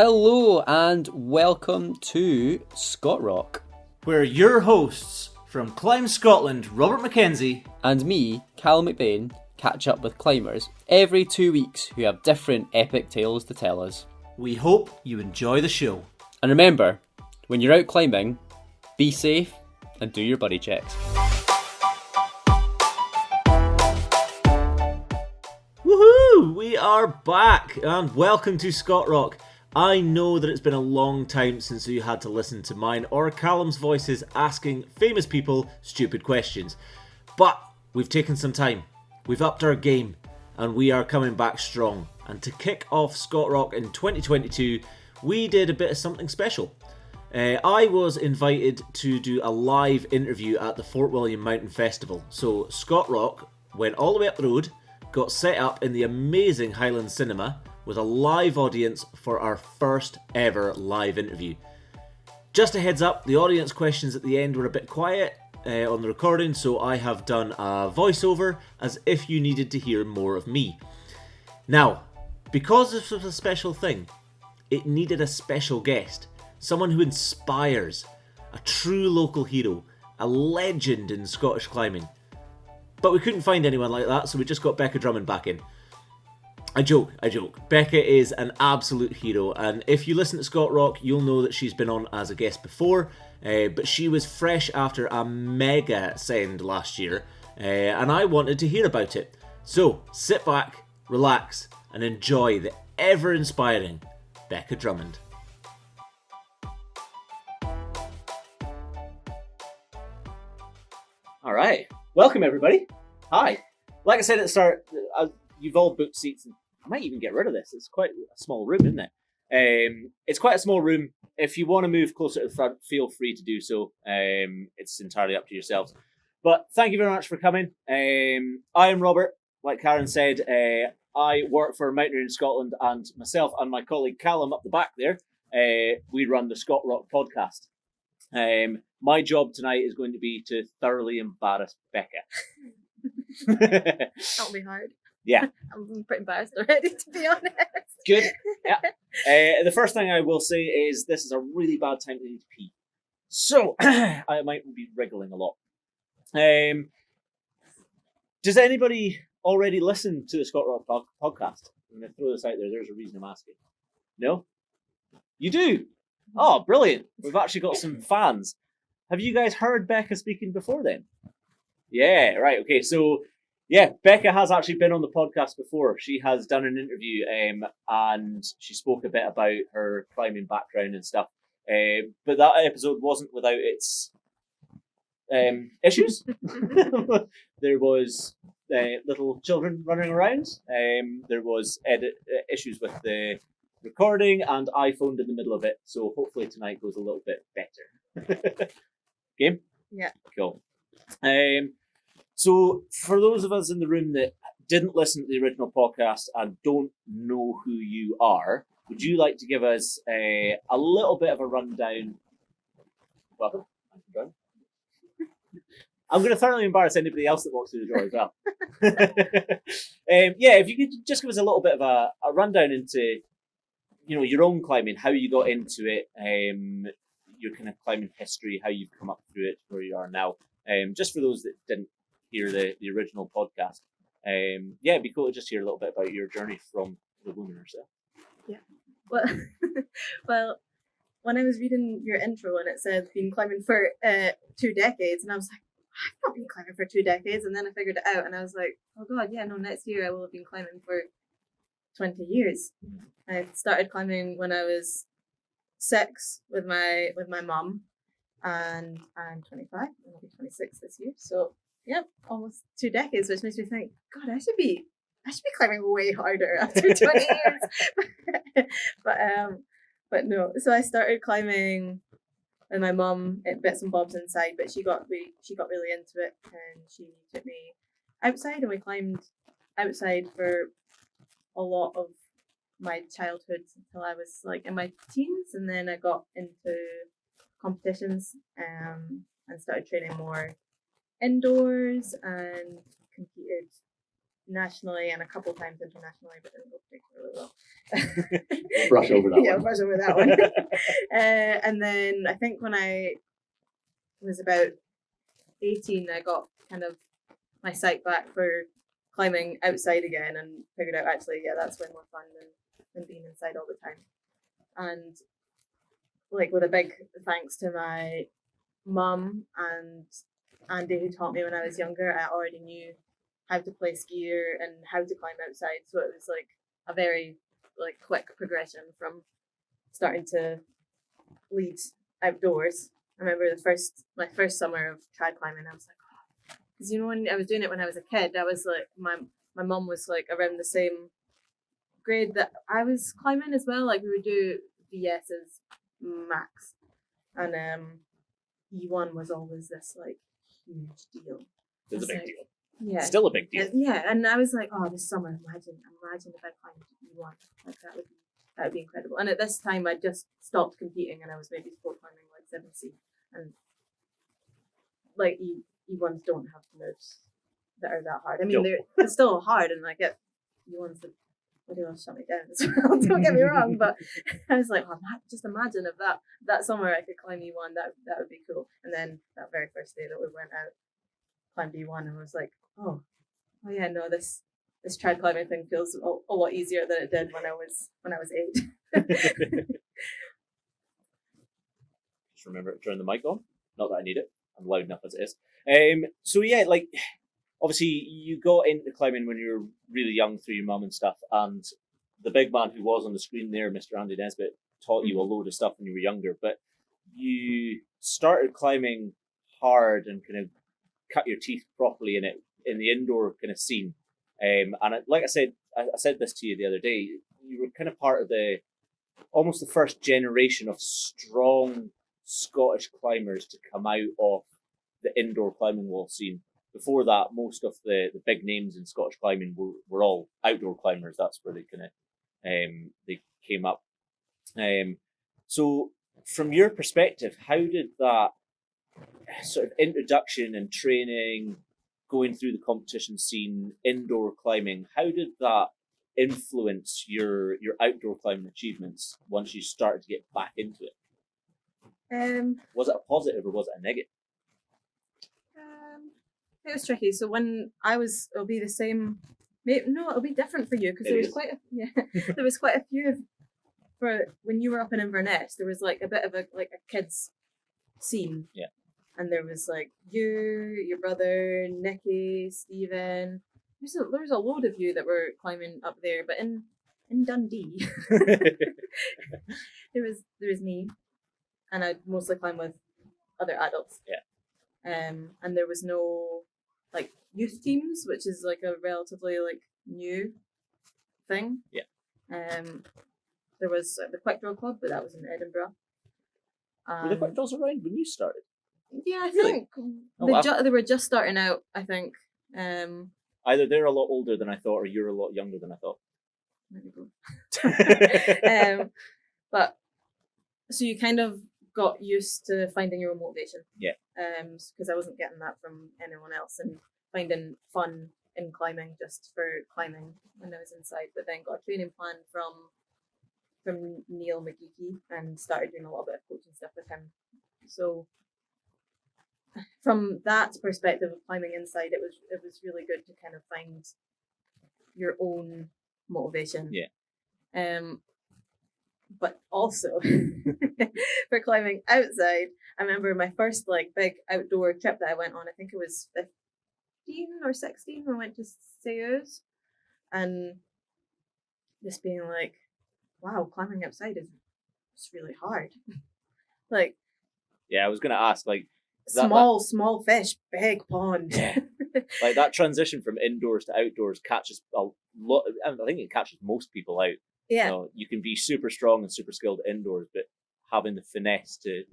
Hello and welcome to ScotRock. Where your hosts from Climb Scotland, Robert Mackenzie, And me, Cal McBain, catch up with climbers every 2 weeks who have different epic tales to tell us. we hope you enjoy the show. And remember, when you're out climbing, be safe and do your buddy checks. Woohoo! We are back and welcome to ScotRock. I know that it's been a long time since you had to listen to mine or Callum's voices asking famous people stupid questions. But we've taken some time, we've upped our game, and we are coming back strong. And to kick off ScotRock in 2022, we did a bit of something special. I was invited to do a live interview at the Fort William Mountain Festival. So ScotRock went all the way up the road, got set up in the amazing Highland Cinema with a live audience for our first ever live interview. Just a heads up, the audience questions at the end were a bit quiet on the recording, so I have done a voiceover as if you needed to hear more of me. Now, because this was a special thing, it needed a special guest, someone who inspires, a true local hero, a legend in Scottish climbing. But we couldn't find anyone like that, so we just got Rebekah Drummond back in. I joke. Becca is an absolute hero, and if you listen to ScotRock, you'll know that she's been on as a guest before, but she was fresh after a mega send last year, and I wanted to hear about it. So, sit back, relax, and enjoy the ever-inspiring Rebekah Drummond. Alright, welcome everybody. Hi. Like I said at the start, you've all booked seats, and I might even get rid of this. It's quite a small room, isn't it? It's quite a small room. If you want to move closer to the front, feel free to do so. It's entirely up to yourselves. But thank you very much for coming. I am Robert. Like Karen said, I work for Mountaineering in Scotland, and myself and my colleague Callum up the back there, we run the ScotRock podcast. My job tonight is going to be to thoroughly embarrass Becca. That'll be hard. Yeah. I'm pretty embarrassed already, to be honest. Good. Yeah. The first thing I will say is this is a really bad time to need to pee. So, I might be wriggling a lot. Does anybody already listen to the ScotRock podcast? I'm going to throw this out there. There's a reason I'm asking. No? You do? Oh, brilliant. We've actually got some fans. Have you guys heard Becca speaking before then? Yeah, right. Okay, so yeah, Becca has actually been on the podcast before. She has done an interview and she spoke a bit about her climbing background and stuff. But that episode wasn't without its issues. There was little children running around. There was issues with the recording, and I phoned in the middle of it. So hopefully tonight goes a little bit better. Game? Yeah. Cool. So for those of us in the room that didn't listen to the original podcast and don't know who you are, would you like to give us a little bit of a rundown? Welcome. I'm going to thoroughly embarrass anybody else that walks through the door as well. Yeah, if you could just give us a little bit of a rundown into, your own climbing, how you got into it, your kind of climbing history, how you've come up through it, where you are now. Just for those that didn't hear the original podcast. Yeah, it'd be cool to just hear a little bit about your journey from the woman herself. Yeah. Well, when I was reading your intro and it said been climbing for 2 decades, and I was like, I've not been climbing for 2 decades, and then I figured it out, and I was like, oh god, yeah, no, next year I will have been climbing for 20 years. I started climbing when I was 6 with my mum, and I'm 25, and I'll be 26 this year. So yeah, almost 2 decades, which makes me think, God, I should be climbing way harder after 20 years. But no. So I started climbing with my mum at bits and bobs inside, but she got really into it, and she took me outside, and we climbed outside for a lot of my childhood until I was like in my teens, and then I got into competitions and started training more indoors and competed nationally and a couple times internationally, but didn't go particularly well. Brush over that Yeah, one. brush over that one. And then I think when I was about 18, I got kind of my sight back for climbing outside again and figured out actually, yeah, that's way more fun than being inside all the time. And like with a big thanks to my mum and Andy who taught me when I was younger, I already knew how to play skier and how to climb outside. So it was like a very like quick progression from starting to lead outdoors. I remember my first summer of trad climbing, I was like, because when I was doing it when I was a kid, I was like, my mum was like around the same grade that I was climbing as well. Like we would do VS's max, and E1 was always this like huge deal. It's a big like, deal. Yeah, Still a big deal. Yeah, and I was like, oh, this summer, imagine if I climbed E1, like that would be incredible. And at this time, I just stopped competing, and I was maybe sport climbing like 7C, and like E1s don't have moves that are that hard. I mean, they're still hard, and like E1s that will shut me down as well. Don't get me wrong, but I was like, oh, just imagine if that summer I could climb E1, that would be cool. And then that very first day that we went out, climbed E1, and was like, oh yeah, no, this trad climbing thing feels a lot easier than it did when I was 8. Just remember to turn the mic on. Not that I need it. I'm loud enough as it is. So yeah, like obviously you got into climbing when you were really young through your mum and stuff, and the big man who was on the screen there, Mr. Andy Nesbitt, taught you a load of stuff when you were younger, but you started climbing hard and kind of cut your teeth properly in it in the indoor kind of scene. Like I said this to you the other day, you were kind of part of almost the first generation of strong Scottish climbers to come out of the indoor climbing wall scene. Before that, most of the big names in Scottish climbing were all outdoor climbers. That's where they kind of they came up. So from your perspective, how did that sort of introduction and training, going through the competition scene, indoor climbing, how did that influence your outdoor climbing achievements once you started to get back into it? Was it a positive or was it a negative? It was tricky. So when it'll be the same. No, it'll be different for you because there was quite a few for when you were up in Inverness. There was like a bit of a kids scene. Yeah. And there was like you, your brother, Nicky, Stephen. There's a load of you that were climbing up there, but in Dundee, there was me, and I'd mostly climb with other adults. Yeah. And there was no like youth teams, which is like a relatively like new thing. Yeah. There was the Quick Draw Club, but that was in Edinburgh. Were the Quick Draws around when you started? Yeah, I Really? think they were just starting out. I think. Either they're a lot older than I thought, or you're a lot younger than I thought. Maybe both. But so you kind of got used to finding your own motivation. Yeah. Because I wasn't getting that from anyone else, and finding fun in climbing just for climbing when I was inside. But then got a training plan from Neil McGeeky and started doing a little bit of coaching stuff with him. So from that perspective of climbing inside, it was really good to kind of find your own motivation. Yeah. But also for climbing outside, I remember my first like big outdoor trip that I went on. I think it was 15 or 16 when I went to Sayers, and just being like, wow, climbing outside is really hard. Like, yeah, I was gonna ask, like, small fish, big pond. Yeah. Like that transition from indoors to outdoors catches a lot. I think it catches most people out. Yeah. You know, you can be super strong and super skilled indoors, but having the finesse to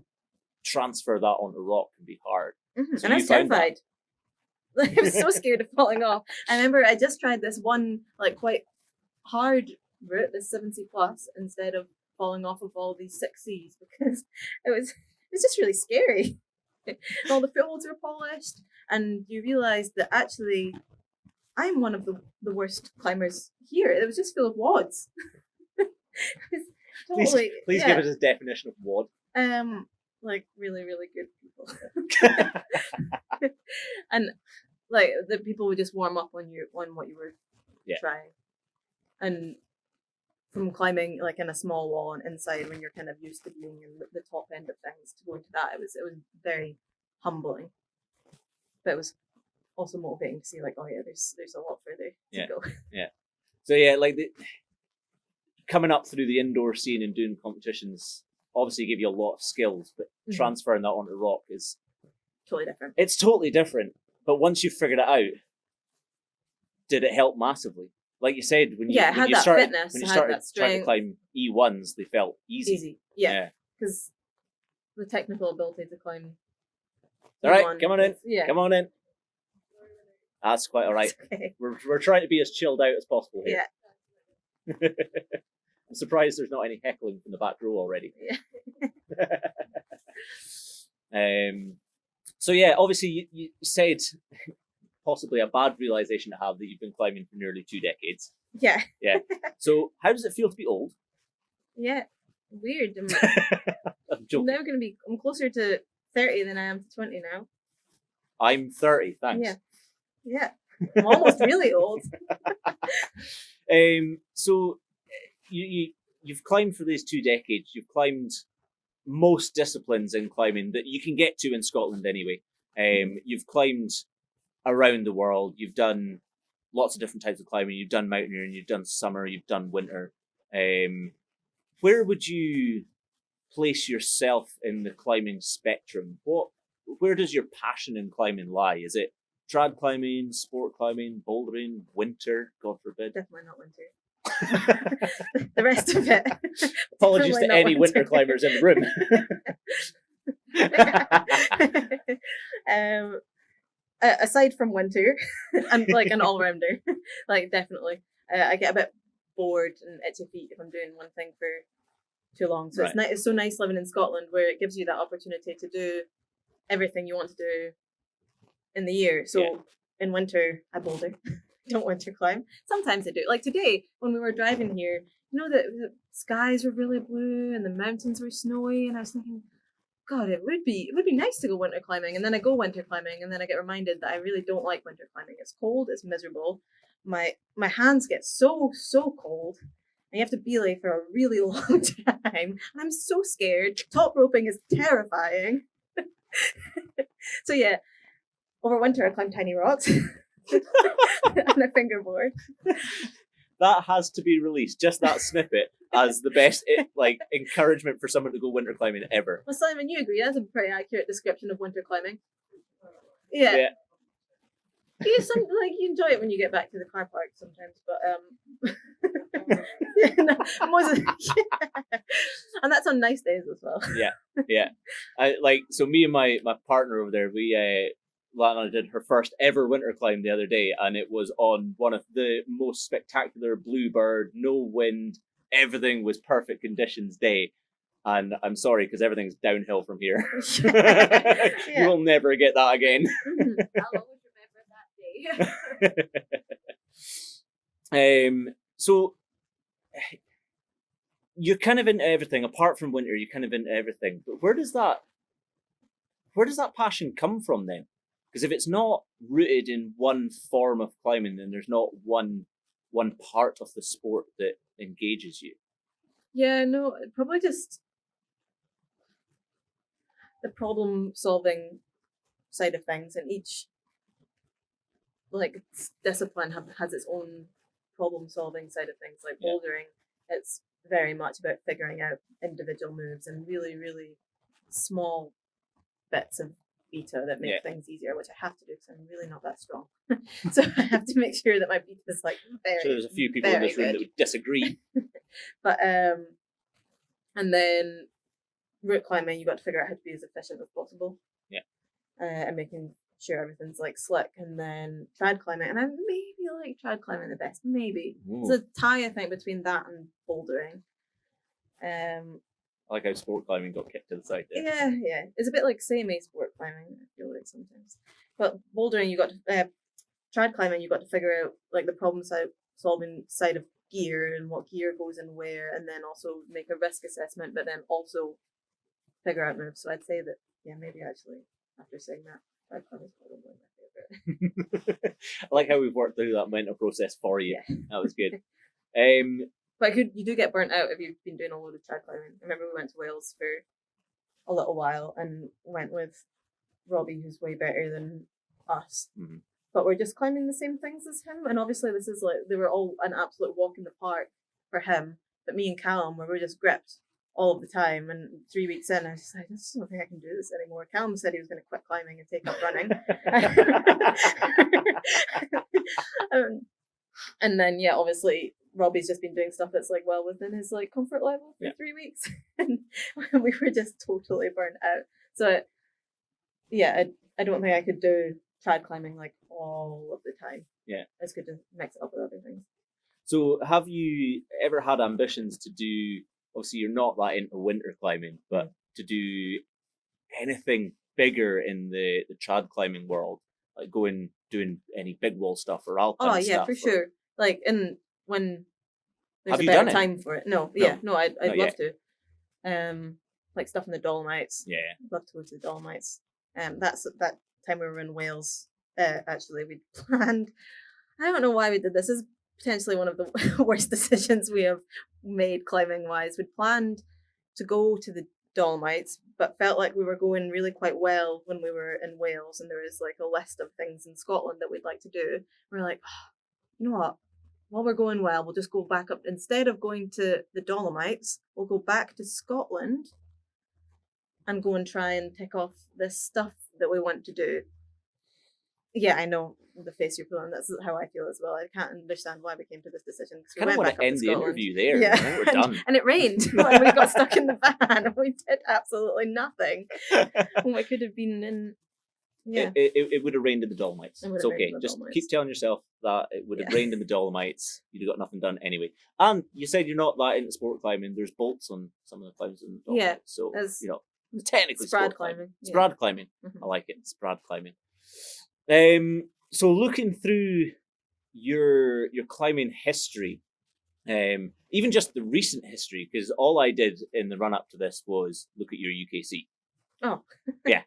transfer that onto rock can be hard. Mm-hmm. So and I was terrified. I was so scared of falling off. I remember I just tried this one like quite hard route, this 7C plus, instead of falling off of all these 6Cs, because it was just really scary. All the footholds were polished, and you realised that actually I'm one of the worst climbers here. It was just full of wads. Totally. Please yeah. give us a definition of WOD. Like really, really good people. And like the people would just warm up on what you were trying. And from climbing like in a small wall and inside when you're kind of used to being in the top end of things to go into that, it was very humbling. But it was also motivating to see like, oh yeah, there's a lot further to go. Yeah. So yeah, like coming up through the indoor scene and doing competitions obviously give you a lot of skills, but transferring that onto rock is totally different. It's totally different. But once you figured it out, did it help massively? Like you said, when you started trying to climb E1s, they felt easy. Yeah. Because the technical ability to climb. All right, come on in. Yeah. Come on in. That's quite all right. Okay. We're trying to be as chilled out as possible here. Yeah. I'm surprised there's not any heckling from the back row already. Yeah. So yeah, obviously you said possibly a bad realization to have that you've been climbing for nearly 2 decades. Yeah. Yeah. So how does it feel to be old? Yeah. Weird. I'm joking. I'm closer to 30 than I am to 20 now. I'm 30, thanks. Yeah. Yeah. I'm almost really old. So you've climbed for these 2 decades. You've climbed most disciplines in climbing that you can get to in Scotland anyway. You've climbed around the world. You've done lots of different types of climbing. You've done mountaineering. You've done summer. You've done winter. Where would you place yourself in the climbing spectrum? Where does your passion in climbing lie? Is it trad climbing, sport climbing, bouldering, winter? God forbid. Definitely not winter. The rest of it. Apologies to any winter climbers in the room. Aside from winter, I'm like an all-rounder. Like definitely, I get a bit bored and itchy feet if I'm doing one thing for too long. So it's so nice living in Scotland where it gives you that opportunity to do everything you want to do in the year. So in winter, I boulder. Don't winter climb. Sometimes I do. Like today, when we were driving here, the skies were really blue and the mountains were snowy, and I was thinking, God, it would be nice to go winter climbing. And then I go winter climbing, and then I get reminded that I really don't like winter climbing. It's cold. It's miserable. My hands get so cold, and you have to belay for a really long time. And I'm so scared. Top roping is terrifying. So yeah, over winter I climb tiny rocks. And a fingerboard. That has to be released. Just that snippet as the best encouragement for someone to go winter climbing ever. Well, Simon, you agree? That's a pretty accurate description of winter climbing. Yeah. You enjoy it when you get back to the car park sometimes, but and that's on nice days as well. Yeah. So me and my partner over there, Lana did her first ever winter climb the other day, and it was on one of the most spectacular bluebird, no wind, everything was perfect conditions day. And I'm sorry, because everything's downhill from here. You will never get that again. I'll always remember that day. So you're kind of into everything. Apart from winter, you're kind of into everything. But where does that passion come from then? Because if it's not rooted in one form of climbing, then there's not one part of the sport that engages you. Yeah, no, probably just the problem-solving side of things, and each discipline has its own problem-solving side of things. Like bouldering, it's very much about figuring out individual moves and really, really small bits of beta that make things easier, which I have to do because I'm really not that strong. So I have to make sure that my beta is very. So there's a few people in this room that would disagree. But and then route climbing, you got to figure out how to be as efficient as possible. Yeah. And making sure everything's slick, and then trad climbing, and I maybe like trad climbing the best, maybe. It's a tie, I think, between that and bouldering. I like how sport climbing got kicked to the side there. Yeah. It's a bit like samey sport climbing, I feel like sometimes. But bouldering, you got to trad climbing, you got to figure out the problem solving side of gear and what gear goes in where, and then also make a risk assessment, but then also figure out moves. So I'd say that, yeah, maybe actually after saying that, trad climbing is probably my favorite. I like how we've worked through that mental process for you. Yeah. That was good. But you do get burnt out if you've been doing a load of trad climbing. I remember we went to Wales for a little while and went with Robbie, who's way better than us. Mm-hmm. But we're just climbing the same things as him. And obviously this is like, they were all an absolute walk in the park for him. But me and Callum, we were just gripped all of the time. And 3 weeks in, I was just like, I just don't think I can do this anymore. Callum said he was going to quit climbing and take up running. And then, yeah, obviously Robbie's just been doing stuff that's like well within his like comfort level for 3 weeks. And we were just totally burnt out. So yeah, I don't think I could do trad climbing like all of the time. Yeah. It's good to mix it up with other things. So have you ever had ambitions to do, obviously you're not that into winter climbing, but to do anything bigger in the trad climbing world, like doing any big wall stuff or alpine stuff? Oh yeah, for sure. Like when there's Have a you better done it? time for it. No, I'd Not love yet. to. Like stuff in the Dolomites. Yeah. I'd love to go to the Dolomites. That's that time we were in Wales. Actually, we planned. I don't know why we did this. This is potentially one of the worst decisions we have made climbing wise. We planned to go to the Dolomites, but felt like we were going really quite well when we were in Wales, and there was like a list of things in Scotland that we'd like to do. We're like, oh, you know what? While we're going well, we'll just go back up. Instead of going to the Dolomites, we'll go back to Scotland and go and try and tick off this stuff that we want to do. Yeah, I know the face you're pulling. That's how I feel as well. I can't understand why we came to this decision. I kind of want to end the interview there. Yeah, I think we're done. And it rained, and we got stuck in the van. We did absolutely nothing. We could have been in. Yeah, It would have rained in the Dolomites. It would It's have okay. rained in the Just Dolomites. keep telling yourself that it would have rained in the Dolomites. You'd have got nothing done anyway. And you said you're not that into sport climbing. There's bolts on some of the climbs in the Dolomites. Yeah, So, as technically sprad sport climbing. Yeah. Sprad climbing. Mhm. I like it. Sprad climbing. So looking through your climbing history, even just the recent history, because all I did in the run up to this was look at your UKC. Oh. Yeah.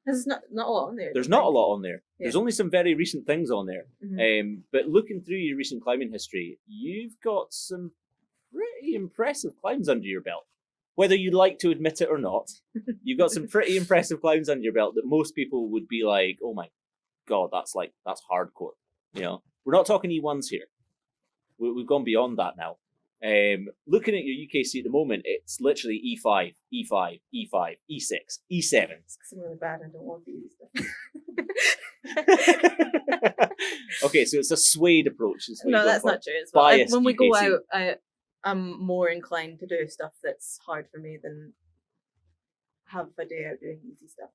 There's not a lot on there. There's not a lot on there. Yeah. There's only some very recent things on there. Mhm. But looking through your recent climbing history, you've got some pretty impressive climbs under your belt. Whether you'd like to admit it or not, you've got some pretty impressive climbs under your belt that most people would be like, oh my God, that's hardcore. You know, we're not talking E1s here. We've gone beyond that now. Looking at your UKC at the moment, it's literally E5, E5, E5, E6, E7. It's really bad. I don't want to use stuff. Okay, so it's a swayed approach. Is what No, you're that's going not true as well. Biased When we go UKC. out, I'm more inclined to do stuff that's hard for me than have a day out doing easy stuff.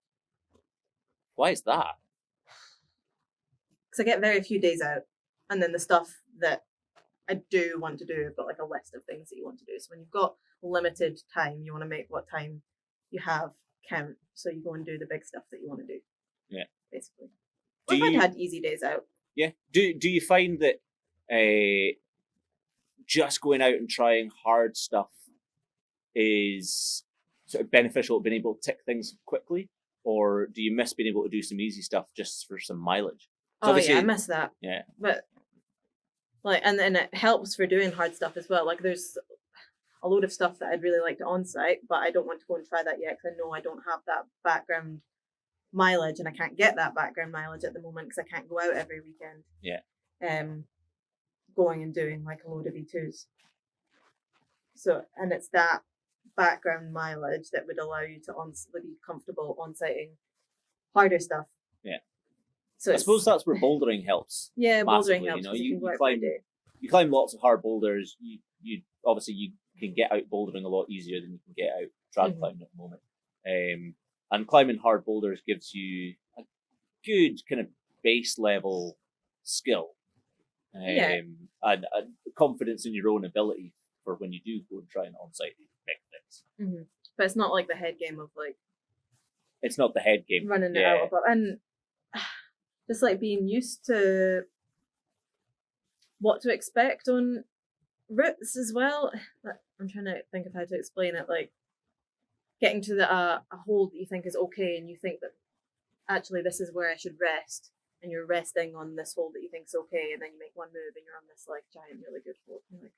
Why is that? Because I get very few days out, and then the stuff that I do want to do, I've got like a list of things that you want to do. So when you've got limited time, you want to make what time you have count. So you go and do the big stuff that you want to do. Yeah. Basically. Do I've you- had easy days out. Yeah. Do you find that just going out and trying hard stuff is sort of beneficial at being able to tick things quickly? Or do you miss being able to do some easy stuff just for some mileage? So Oh yeah, I obviously- miss that. Yeah. But like, and then it helps for doing hard stuff as well. Like there's a load of stuff that I'd really like to on-site, but I don't want to go and try that yet because I know I don't have that background mileage, and I can't get that background mileage at the moment because I can't go out every weekend. Yeah. Going and doing like a load of E2s. So, and it's that background mileage that would allow you to be comfortable on-siting harder stuff. Yeah. So I suppose that's where bouldering helps. yeah, bouldering massively, helps. you know, 'cause you can go out for a climb- day. You climb lots of hard boulders. You obviously you can get out bouldering a lot easier than you can get out trad Mhm. climbing at the moment. And climbing hard boulders gives you a good kind of base level skill. Yeah. And confidence in your own ability for when you do go and try and on-site big things. But it's not like the head game of like It's not the head game. running it Yeah. out above, and just like being used to what to expect on routes as well. I'm trying to think of how to explain it. Like getting to a hold that you think is okay, and you think that actually this is where I should rest, and you're resting on this hold that you think is okay, and then you make one move and you're on this like giant, really good hold. And you're like,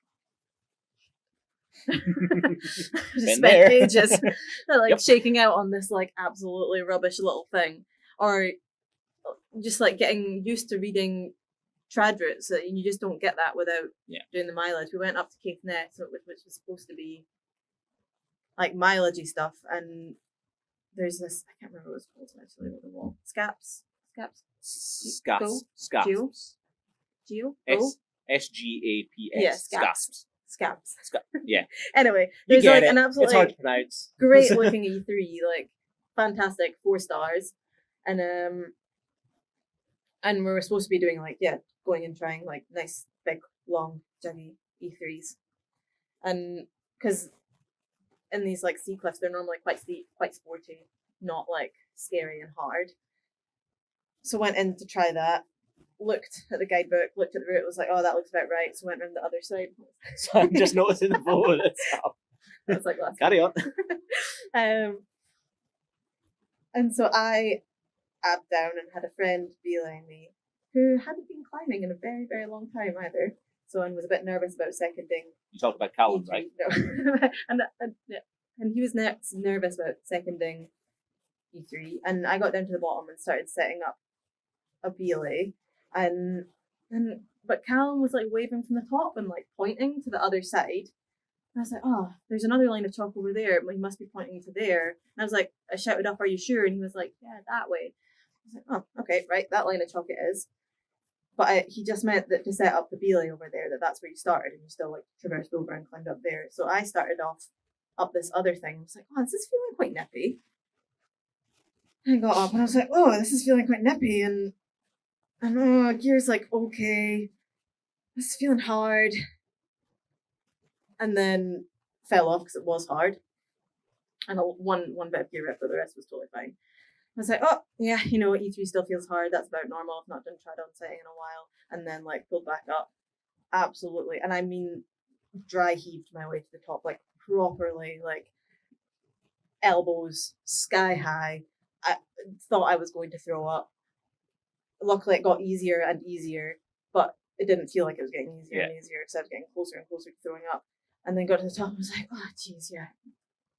just spent ages like shaking out on this like absolutely rubbish little thing, or just like getting used to reading trad routes, and you just don't get that without doing the mileage. We went up to Caithness, which was supposed to be like mileagey stuff, and there's this, I can't remember what it's called actually, with the wall. Scaps. Geo? SGAPS. Yeah, Scaps. Yeah. Anyway, there's like an absolutely it's hard to pronounce. great looking E3, like fantastic, 4 stars. And we were supposed to be doing like, going and trying like nice, big, long, juggy E3s. And because in these like sea cliffs, they're normally quite steep, quite sporty, not like scary and hard. So went in to try that, looked at the guidebook, looked at the route, was like, oh, that looks about right. So went around the other side. So I'm just noticing the photo itself. That's like last Carry on. And so I abbed down and had a friend behind me who hadn't been climbing in a very, very long time either. So I was a bit nervous about seconding. You talked about Callum, right? No. and he was nervous about seconding E3. And I got down to the bottom and started setting up a belay. But Callum was like waving from the top and like pointing to the other side. And I was like, oh, there's another line of chalk over there. He must be pointing to there. And I was like, I shouted up, are you sure? And he was like, yeah, that way. I was like, oh, okay, right, that line of chalk it is. But he just meant that to set up the belay over there, that's where you started, and you still like traversed over and climbed up there. So I started off up this other thing. I was like, oh, this is feeling quite nippy. And I got up and I was like, oh, this is feeling quite nippy, and oh, gear's like okay. This is feeling hard. And then fell off because it was hard. And one bit of gear rip, but the rest was totally fine. I was like, oh, yeah, E3 still feels hard. That's about normal. I've not done trad-on setting in a while. And then, like, pulled back up. Absolutely. And I mean, dry heaved my way to the top, like, properly, like, elbows sky high. I thought I was going to throw up. Luckily, it got easier and easier, but it didn't feel like it was getting easier and easier because I was getting closer and closer to throwing up. And then got to the top and was like, oh, jeez,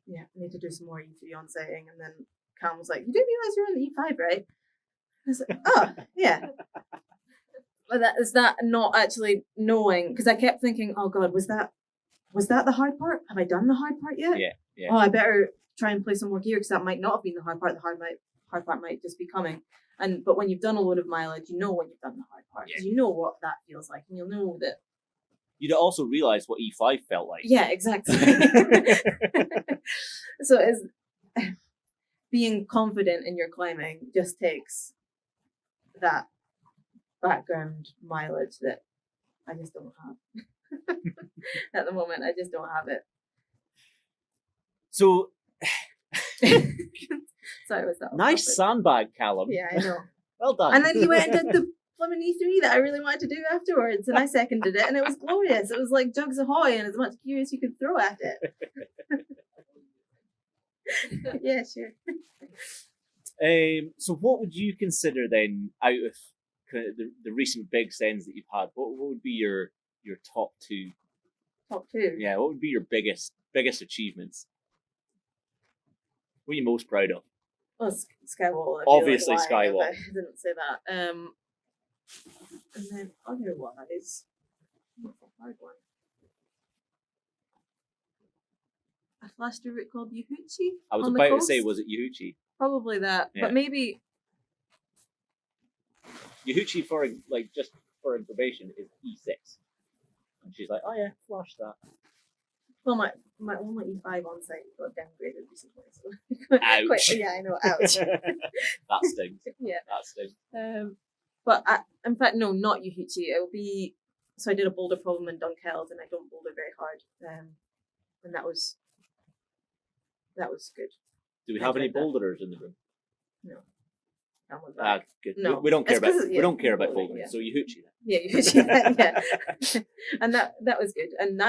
yeah, I need to do some more E3 on setting. And then Cam was like, you didn't realise you were on the E5, right? I was like, oh, yeah. But is that not actually knowing? Because I kept thinking, oh God, was that the hard part? Have I done the hard part yet? Yeah. Oh, I better try and play some more gear because that might not have been the hard part. The hard part might just be coming. But when you've done a load of mileage, you know when you've done the hard part. Because you know what that feels like, and you'll know that. You'd also realise what E5 felt like. Yeah, exactly. So it's being confident in your climbing just takes that background mileage that I just don't have. At the moment, I just don't have it. So, sorry, was that nice sandbag, Callum. Yeah, I know. Well done. And then he went and did the blooming E3 that I really wanted to do afterwards, and I seconded it, and it was glorious. It was like jugs ahoy and as much gear as you could throw at it. Yeah, sure. So what would you consider then, out of kind of the recent big sends that you've had, what would be your top two? Top two? Yeah, what would be your biggest achievements? What are you most proud of? Well, Skye Wall. Obviously, like, Skye Wall. I didn't say that. And then otherwise, what's a hard one? I flashed a route called Yuhuchi. I was on about the to coast. say, was it Yuhuchi? Probably that, Yeah. but maybe Yuhuchi, for just for information, is E6. And she's like, oh yeah, flash that. well, my only E5 on site got downgraded recently. So Ouch. yeah, I know. Ouch. That stings. Yeah. That stings. But in fact, no, not Yuhuchi. It will be. So I did a boulder problem in Dunkeld, and I don't boulder very hard. And that was good. Do we have any boulderers in the room? No. Good. No. We don't care It's about 'cause, we don't care about bouldering, bouldering. yeah. So Yuhuchi then. Yeah, yeah. And that was good. And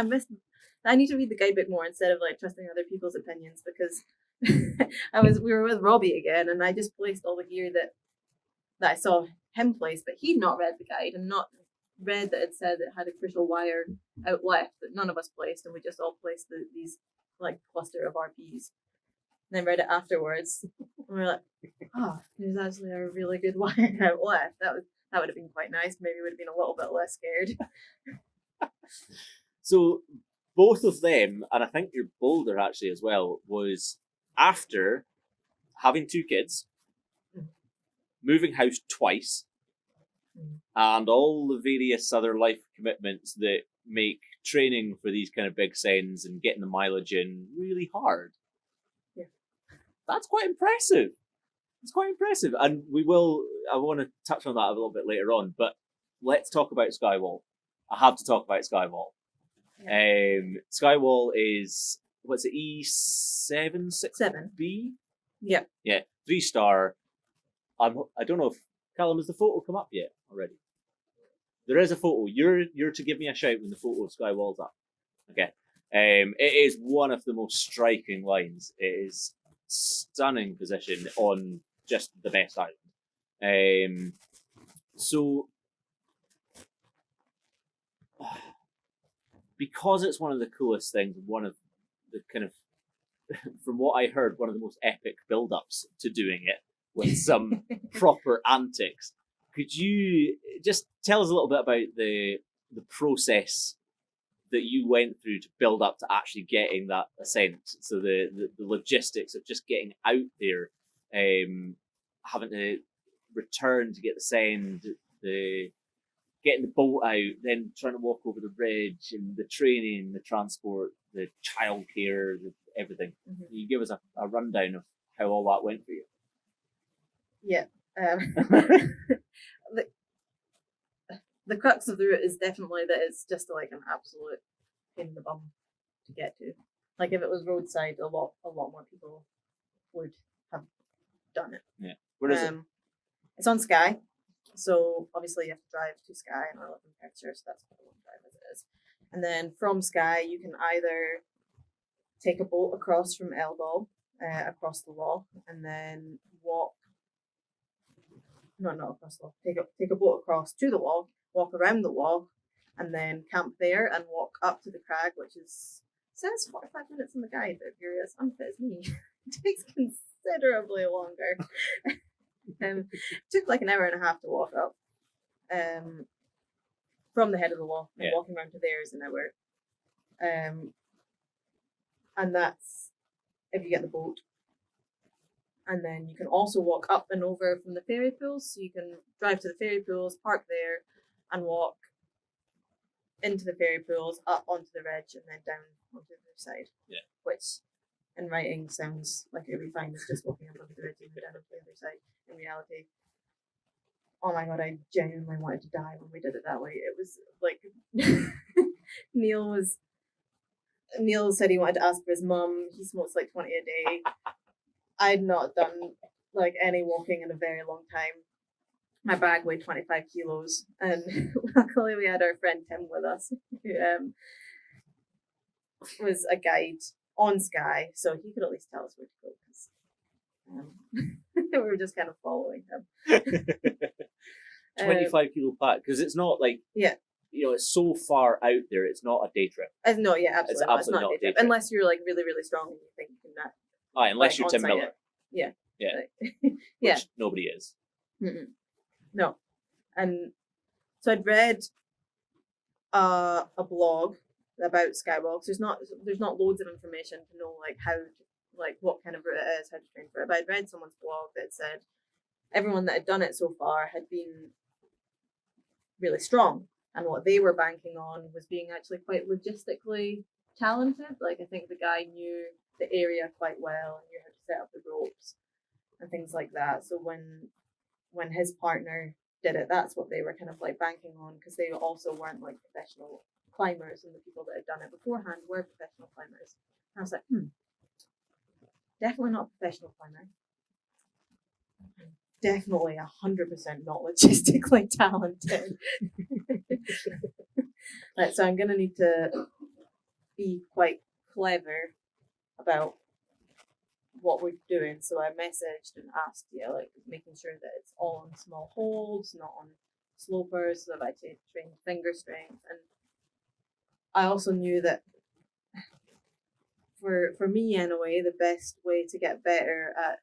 I need to read the guidebook more instead of like trusting other people's opinions, because we were with Robbie again, and I just placed all the gear that I saw him place, but he'd not read the guide and not read that it said it had a crucial wire out left that none of us placed, and we just all placed these like cluster of RPs. And then read it afterwards, and we were like, oh, there's actually a really good wire out left. That would have been quite nice. Maybe would have been a little bit less scared. So both of them, and I think your boulder actually as well, was after having 2 kids, moving house twice, and all the various other life commitments that make training for these kind of big sends and getting the mileage in really hard. Yeah. That's quite impressive. It's quite impressive. And I want to touch on that a little bit later on, but let's talk about Skye Wall. I have to talk about Skye Wall. Yeah. Skye Wall is, what's it, E7? 7B? Yeah. Yeah, 3-star. I don't know if, Callum, has the photo come up yet already? There is a photo. You're to give me a shout when the photo of Skye Wall's up. Okay. It is one of the most striking lines. It is stunning position on just the best island. So because it's one of the coolest things, one of the kind of, from what I heard, one of the most epic build-ups to doing it with some proper antics. Could you just tell us a little bit about the process that you went through to build up to actually getting that ascent? So the logistics of just getting out there, having to return to get the send, getting the boat out, then trying to walk over the bridge, and the training, the transport, the childcare, everything. Mm-hmm. Can you give us a rundown of how all that went for you? Yeah. The crux of the route is definitely that it's just like an absolute pain in the bum to get to. Like if it was roadside, a lot more people would have done it. Yeah. Where is it? It's on Skye, so obviously you have to drive to Skye, and I live in Perthshire, so that's quite a long drive as it is. And then from Skye, you can either take a boat across from Eldal, across the loch, and then walk. No, not across the loch. Take a boat across to the loch, walk around the loch, and then camp there and walk up to the crag, which says 45 minutes in the guide, but if you're as unfit as me, it takes considerably longer. Took like an hour and a half to walk up from the head of the loch, and walking around to there is an hour. And that's if you get the boat. And then you can also walk up and over from the ferry pools. So you can drive to the ferry pools, park there, and walk into the ferry pools, up onto the ridge, and then down onto the other side. Yeah. Which, in writing, sounds like it would be fine. It's just walking up onto the ridge and then down onto the other side. In reality, oh my god, I genuinely wanted to die when we did it that way. It was like Neil said he wanted to ask for his mum. He smokes like 20 a day. I'd not done like any walking in a very long time. My bag weighed 25 kilos, and luckily we had our friend Tim with us, who was a guide on Skye, so he could at least tell us where to go, because we were just kind of following him. 25 kilo pack, because it's not like, it's so far out there, it's not a day trip. No, yeah, absolutely. It's not a day trip. Unless you're like really, really strong and you think you can not. Unless you're Tim Miller. Yeah. Yeah. Yeah. Which nobody is. Mm-mm. No. And so I'd read a blog about Skye Wall. There's not loads of information to know what kind of route it is, how to train for it. But I'd read someone's blog that said everyone that had done it so far had been really strong, and what they were banking on was being actually quite logistically talented. Like I think the guy knew the area quite well and knew how to set up the ropes and things like that. So when his partner did it, that's what they were kind of like banking on, because they also weren't like professional climbers, and the people that had done it beforehand were professional climbers. And I was like, definitely not a professional climber. definitely 100% not logistically talented. So I'm gonna need to be quite clever about what we're doing. So I messaged and asked, making sure that it's all on small holds, not on slopers, so that I train finger strength. And I also knew that for me, in a way, the best way to get better at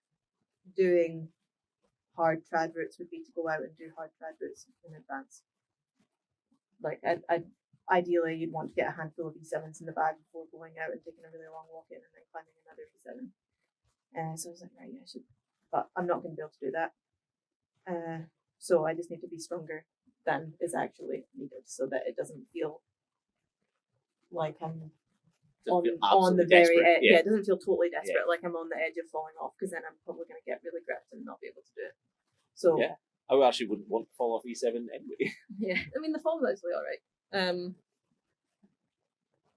doing hard trad routes would be to go out and do hard trad routes in advance. Like, ideally, you'd want to get a handful of E7s in the bag before going out and taking a really long walk in and then climbing another E7. So I was like, right, yeah, I should, but I'm not going to be able to do that. So I just need to be stronger than is actually needed, so that it doesn't feel like I'm on the very edge. Yeah, it doesn't feel totally desperate, like I'm on the edge of falling off, because then I'm probably going to get really gripped and not be able to do it. So yeah, I actually wouldn't want to fall off E7 anyway. Yeah, I mean the fall's actually all right.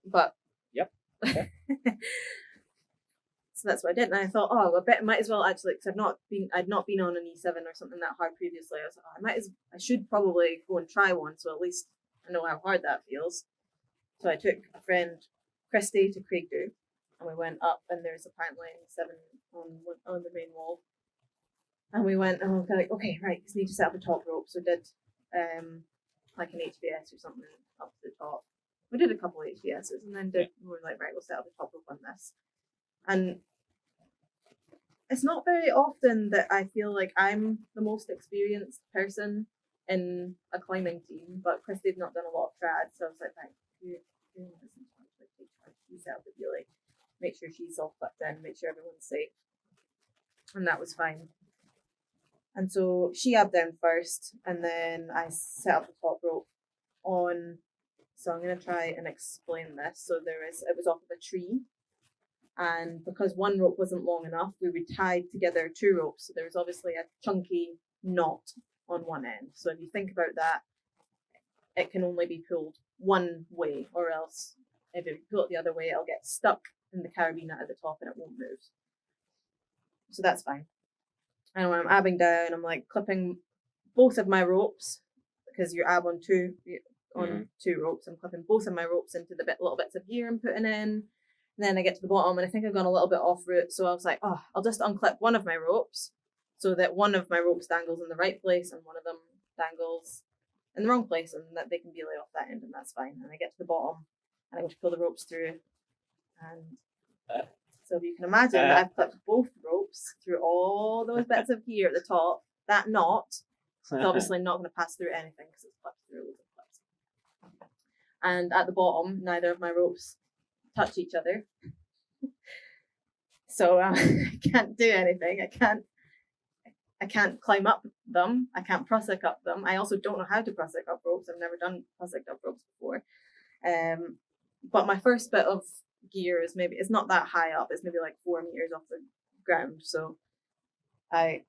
But yep. So that's what I did, and I thought, I bet I might as well actually, because I'd not been on an E7 or something that hard previously. I was like, I should probably go and try one, so at least I know how hard that feels. So I took a friend, Christy, to Craigdu, and we went up, and there's apparently an E7 on the main wall. And we went, and we were like, okay, right, just need to set up a top rope. So did like an HBS or something up to the top. We did a couple of HBSs, and then we were like, right, we'll set up a top rope on this. And it's not very often that I feel like I'm the most experienced person in a climbing team, but Christy'd not done a lot of trad, so I was like, right, you set up the like, make sure she's all clipped in, make sure everyone's safe. And that was fine. And so she abbed down first, and then I set up the top rope on. So I'm going to try and explain this. So it was off of a tree, and because one rope wasn't long enough, we would tie together two ropes. So there was obviously a chunky knot on one end. So if you think about that, it can only be pulled one way, or else if you pull it the other way, it'll get stuck in the carabiner at the top and it won't move. So that's fine. And when I'm abbing down, I'm like clipping both of my ropes, because you ab on two ropes. I'm clipping both of my ropes into the little bits of gear I'm putting in. And then I get to the bottom, and I think I've gone a little bit off route. So I was like, I'll just unclip one of my ropes, so that one of my ropes dangles in the right place and one of them dangles in the wrong place, and that they can belay off that end, and that's fine. And I get to the bottom, and I go to pull the ropes through, and so if you can imagine that I've clipped both ropes through all those bits of gear at the top, that knot is obviously not going to pass through anything because it's clipped through loads of clips. And at the bottom, neither of my ropes touch each other, so I can't do anything. I can't climb up them. I can't prusik up them. I also don't know how to prusik up ropes. I've never done prusik up ropes before. But my first bit of gear it's not that high up. It's maybe like 4 meters off the ground. So I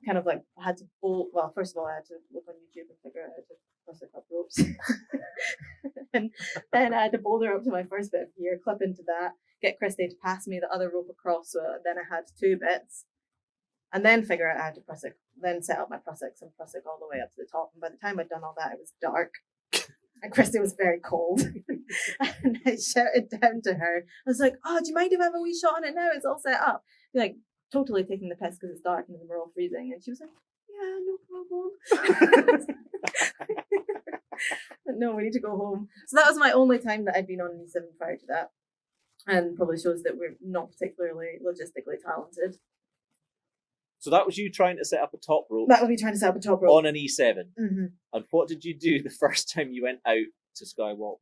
kind of like had to bolt. Well, first of all, I had to look on YouTube and figure out how to prusik up ropes. And then I had to boulder up to my first bit of gear, clip into that, get Christy to pass me the other rope across, so then I had two bits, and then figure out how to prusik, then set up my prusiks and prusik all the way up to the top. And by the time I'd done all that, it was dark, and Christy was very cold. And I shouted down to her, I was like, do you mind if I have a wee shot on it now? It's all set up. Like, totally taking the piss because it's dark and we're all freezing. And she was like, yeah, no problem. No, we need to go home. So that was my only time that I'd been on an E7 prior to that, and probably shows that we're not particularly logistically talented. So that was you trying to set up a top rope. That was me trying to set up a top rope on an E7. Mm-hmm. And what did you do the first time you went out to Skye Wall?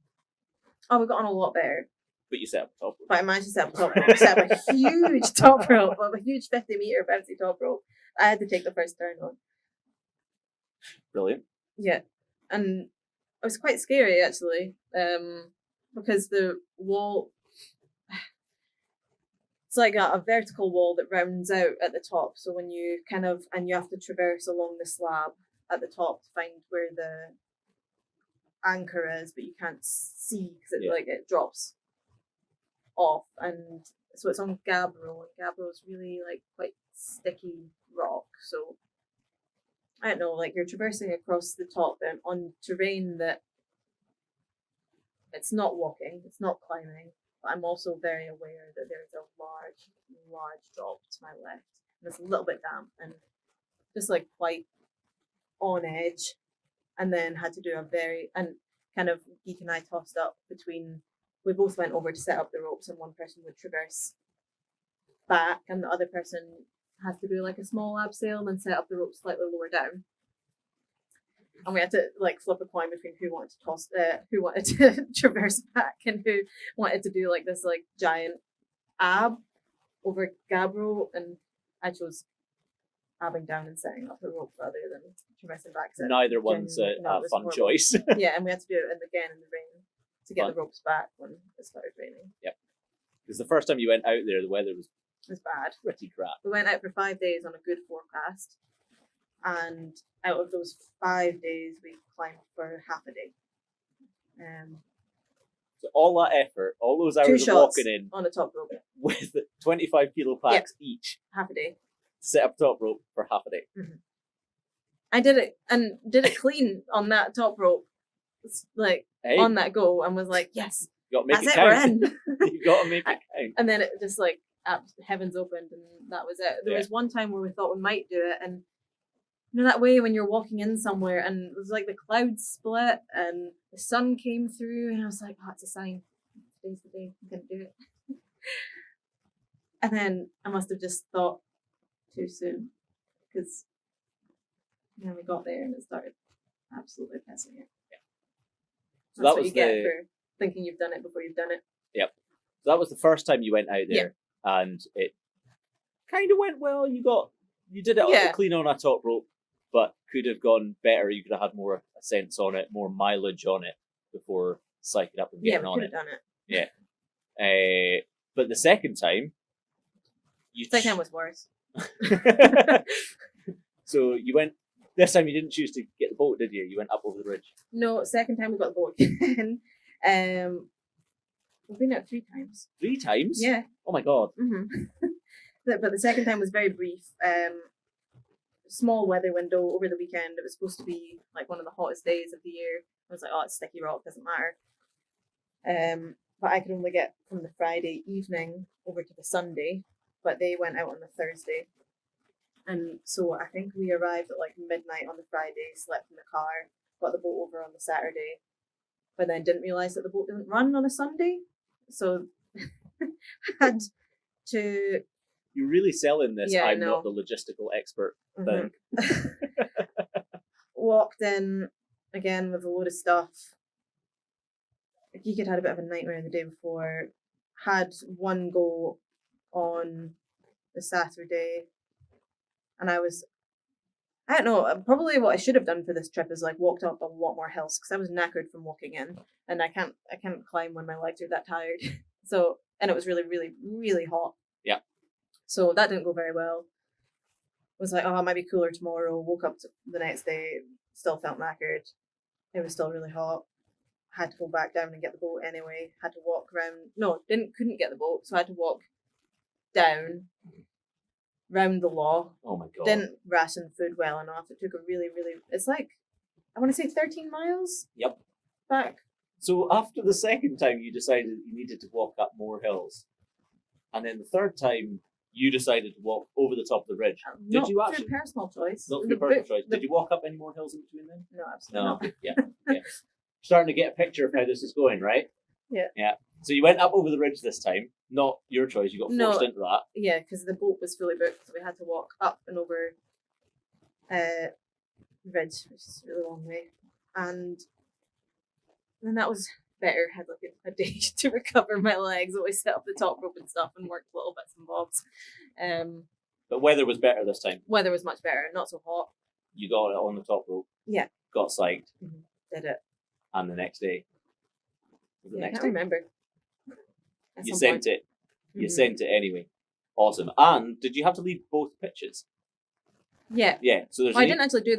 We got on a lot better. But you set up a top rope. But I managed to set up a top rope. Set up a huge top rope, a huge 50-meter bouncy top rope. I had to take the first turn on. Brilliant. Yeah, and it was quite scary actually, because the wall, it's like a vertical wall that rounds out at the top. So when you and you have to traverse along the slab at the top to find where the anchor is, but you can't see because it drops off. And so it's on gabbro, and gabbro is really like quite sticky rock. So I don't know, like you're traversing across the top and on terrain that it's not walking, it's not climbing, but I'm also very aware that there's a large drop to my left. And it's a little bit damp and just like quite on edge. And then had to do and kind of Geek and I tossed up between, we both went over to set up the ropes and one person would traverse back and the other person has to do like a small abseil and set up the ropes slightly lower down. And we had to like flip a coin between who wanted to traverse back and who wanted to do like this like giant ab over Gabbro, and I chose abbing down and setting up the rope rather than traversing back. Neither one's a fun choice. Yeah, and we had to do it again in the rain to get the ropes back when it started raining. Yep. Because the first time you went out there, the weather was bad. Pretty crap. We went out for 5 days on a good forecast, and out of those 5 days, we climbed for half a day. So all that effort, all those 2 hours of shots walking in on the top rope, with 25 kilo packs each, half a day. set up top rope for half a day. Mm-hmm. I did it clean on that top rope, like on that go, and was like, yes, you got to make that's it it, we're count. in. You got to make it count. And then it just like heavens opened, and that was it. There was one time where we thought we might do it, and you know that way when you're walking in somewhere and it was like the clouds split and the sun came through, and I was like, oh, it's a sign. Today's the day. I'm gonna do it. And then I must have just thought too soon, because then we got there and it started absolutely pissing it. Yeah. So that's what you get for thinking you've done it before you've done it. Yep. So that was the first time you went out there, and it kind of went well. You did it clean on a top rope, but could have gone better. You could have had more sense on it, more mileage on it before psyching up and getting on it. Done it. Yeah. But the second time, second time was worse. So you went. This time you didn't choose to get the boat, did you? You went up over the ridge. No, second time we got the boat again. We've been out 3 times. 3 times? Yeah. Oh my god. Mm-hmm. But the second time was very brief. Small weather window over the weekend. It was supposed to be like one of the hottest days of the year. I was like, oh, it's sticky rock, doesn't matter. But I could only get from the Friday evening over to the Sunday, but they went out on the Thursday. And so I think we arrived at like midnight on the Friday, slept in the car, got the boat over on the Saturday, but then didn't realise that the boat didn't run on a Sunday. So had to... You're really selling this, Yeah, I'm not the logistical expert thing. Walked in again with a load of stuff. Geek had a bit of a nightmare the day before. Had one go on the Saturday, and I don't know, probably what I should have done for this trip is like walked up a lot more hills, because I was knackered from walking in, and I can't climb when my legs are that tired. So, and it was really, really, really hot. Yeah. So that didn't go very well. Was like, oh, it might be cooler tomorrow. Woke up the next day, still felt knackered. It was still really hot. Had to go back down and get the boat anyway. Had to walk around. No, couldn't get the boat, so I had to walk down, round the loch. Oh my god. Didn't ration food well enough. It took a really, really... It's like, I want to say 13 miles? Yep. Back. So after the second time you decided you needed to walk up more hills, and then the third time you decided to walk over the top of the ridge. Did you actually? Not through personal choice. Not through personal choice. Did you walk up any more hills in between then? No, absolutely not. Yeah. Starting to get a picture of how this is going, right? Yeah. Yeah. So you went up over the ridge this time. Not your choice. You got forced into that. Yeah, because the boat was fully booked, so we had to walk up and over the ridge, which is a really long way. And then that was better. Had like a day to recover my legs. Always set up the top rope and stuff and worked little bits and bobs. But weather was better this time. Weather was much better, not so hot. You got it on the top rope. Yeah. Got psyched. Mm-hmm. Did it. And the next day. I can't remember. You sent it. You sent it anyway. Awesome. And did you have to leave both pitches? Yeah. Yeah. So there's. I didn't actually do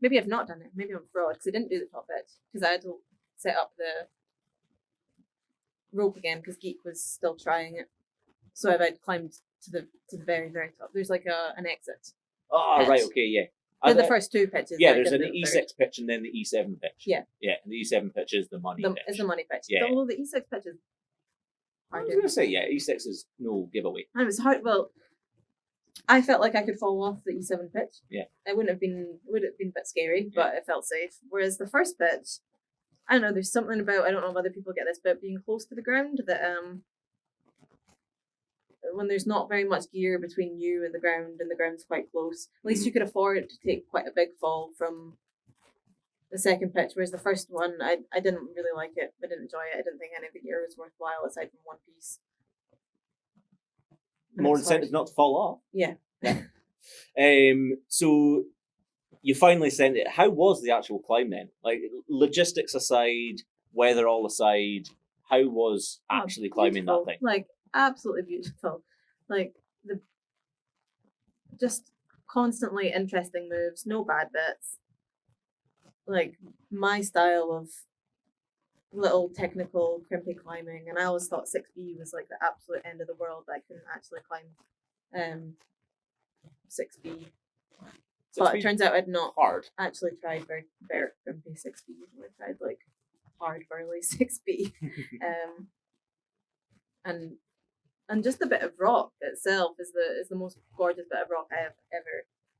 maybe I've not done it. Maybe I'm a fraud because I didn't do the top pitch because I had to set up the rope again because Geek was still trying it. So I'd climbed to the very, very top. There's like an exit. Oh, pitch. right. Okay. Yeah. The first two pitches. Yeah, I there's did an the E6 third. pitch and then the E7 pitch. Yeah. Yeah, and the E7 pitch is the money pitch. Is the money pitch. Yeah. Although the E6 pitch is I was harder. going to say, yeah, E6 is no giveaway. And it was hard. Well, I felt like I could fall off the E7 pitch. Yeah. It would have been a bit scary, but it felt safe. Whereas the first pitch, I don't know, there's something about, I don't know if other people get this, but being close to the ground that when there's not very much gear between you and the ground's quite close, at least you could afford to take quite a big fall from the second pitch, whereas the first one, I didn't really like it. I didn't enjoy it. I didn't think any of the gear was worthwhile aside from one piece. And More it was hard. incentive not to fall off. Yeah. So you finally sent it. How was the actual climb then? Like, logistics aside, weather all aside, how was actually climbing that Beautiful. thing? Like, absolutely beautiful. Like, the just constantly interesting moves, no bad bits. Like, my style of little technical crimpy climbing, and I always thought 6B was like the absolute end of the world. I couldn't actually climb 6B. But it turns out I'd not Hard. actually tried very crimpy 6B. I tried like hard burly 6B. And just the bit of rock itself is the most gorgeous bit of rock I have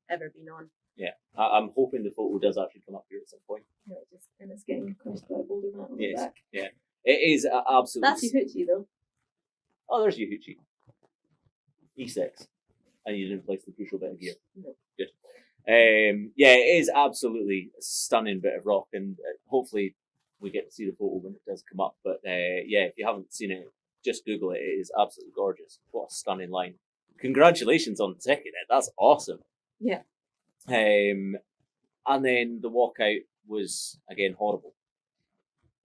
ever been on. Yeah, I'm hoping the photo does actually come up here at some point. No, it's getting crushed by a boulder mat on the Yes, back. yeah. It is absolutely... That's Yuhuchi though. Oh, there's Yuhuchi. E6. And you didn't place the crucial bit of gear. No. Good. Yeah, it is absolutely a stunning bit of rock, and hopefully we get to see the photo when it does come up. But yeah, if you haven't seen it, just Google it. It is absolutely gorgeous. What a stunning line. Congratulations on taking it. That's awesome. Yeah. And then the walkout was, again, horrible.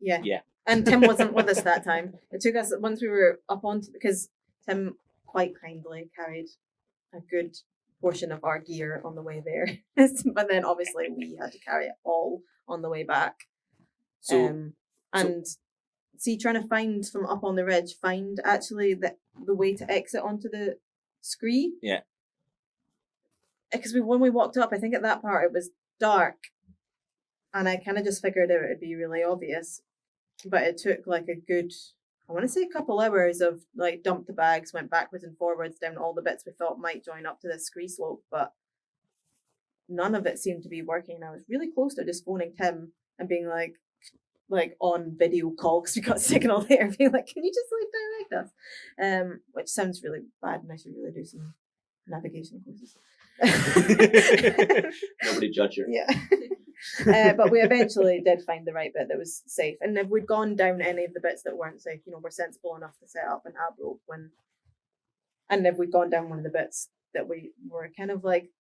Yeah. Yeah. And Tim wasn't with us that time. It took us, once we were up onto, because Tim quite kindly carried a good portion of our gear on the way there. But then obviously we had to carry it all on the way back. So, See, trying to find from up on the ridge, find actually the way to exit onto the scree. Yeah. Because when we walked up, I think at that part it was dark, and I kind of just figured it would be really obvious, but it took like a good, I want to say a couple hours of like dumped the bags, went backwards and forwards down all the bits we thought might join up to this scree slope, but none of it seemed to be working. I was really close to just phoning Tim and being like on video call because we got signal there, being like, can you just like direct us? Which sounds really bad, and I should really do some navigation courses. Nobody judge her. Yeah. But we eventually did find the right bit that was safe. And if we'd gone down any of the bits that weren't safe, we're sensible enough to set up an ab rope and if we'd gone down one of the bits that we were kind of like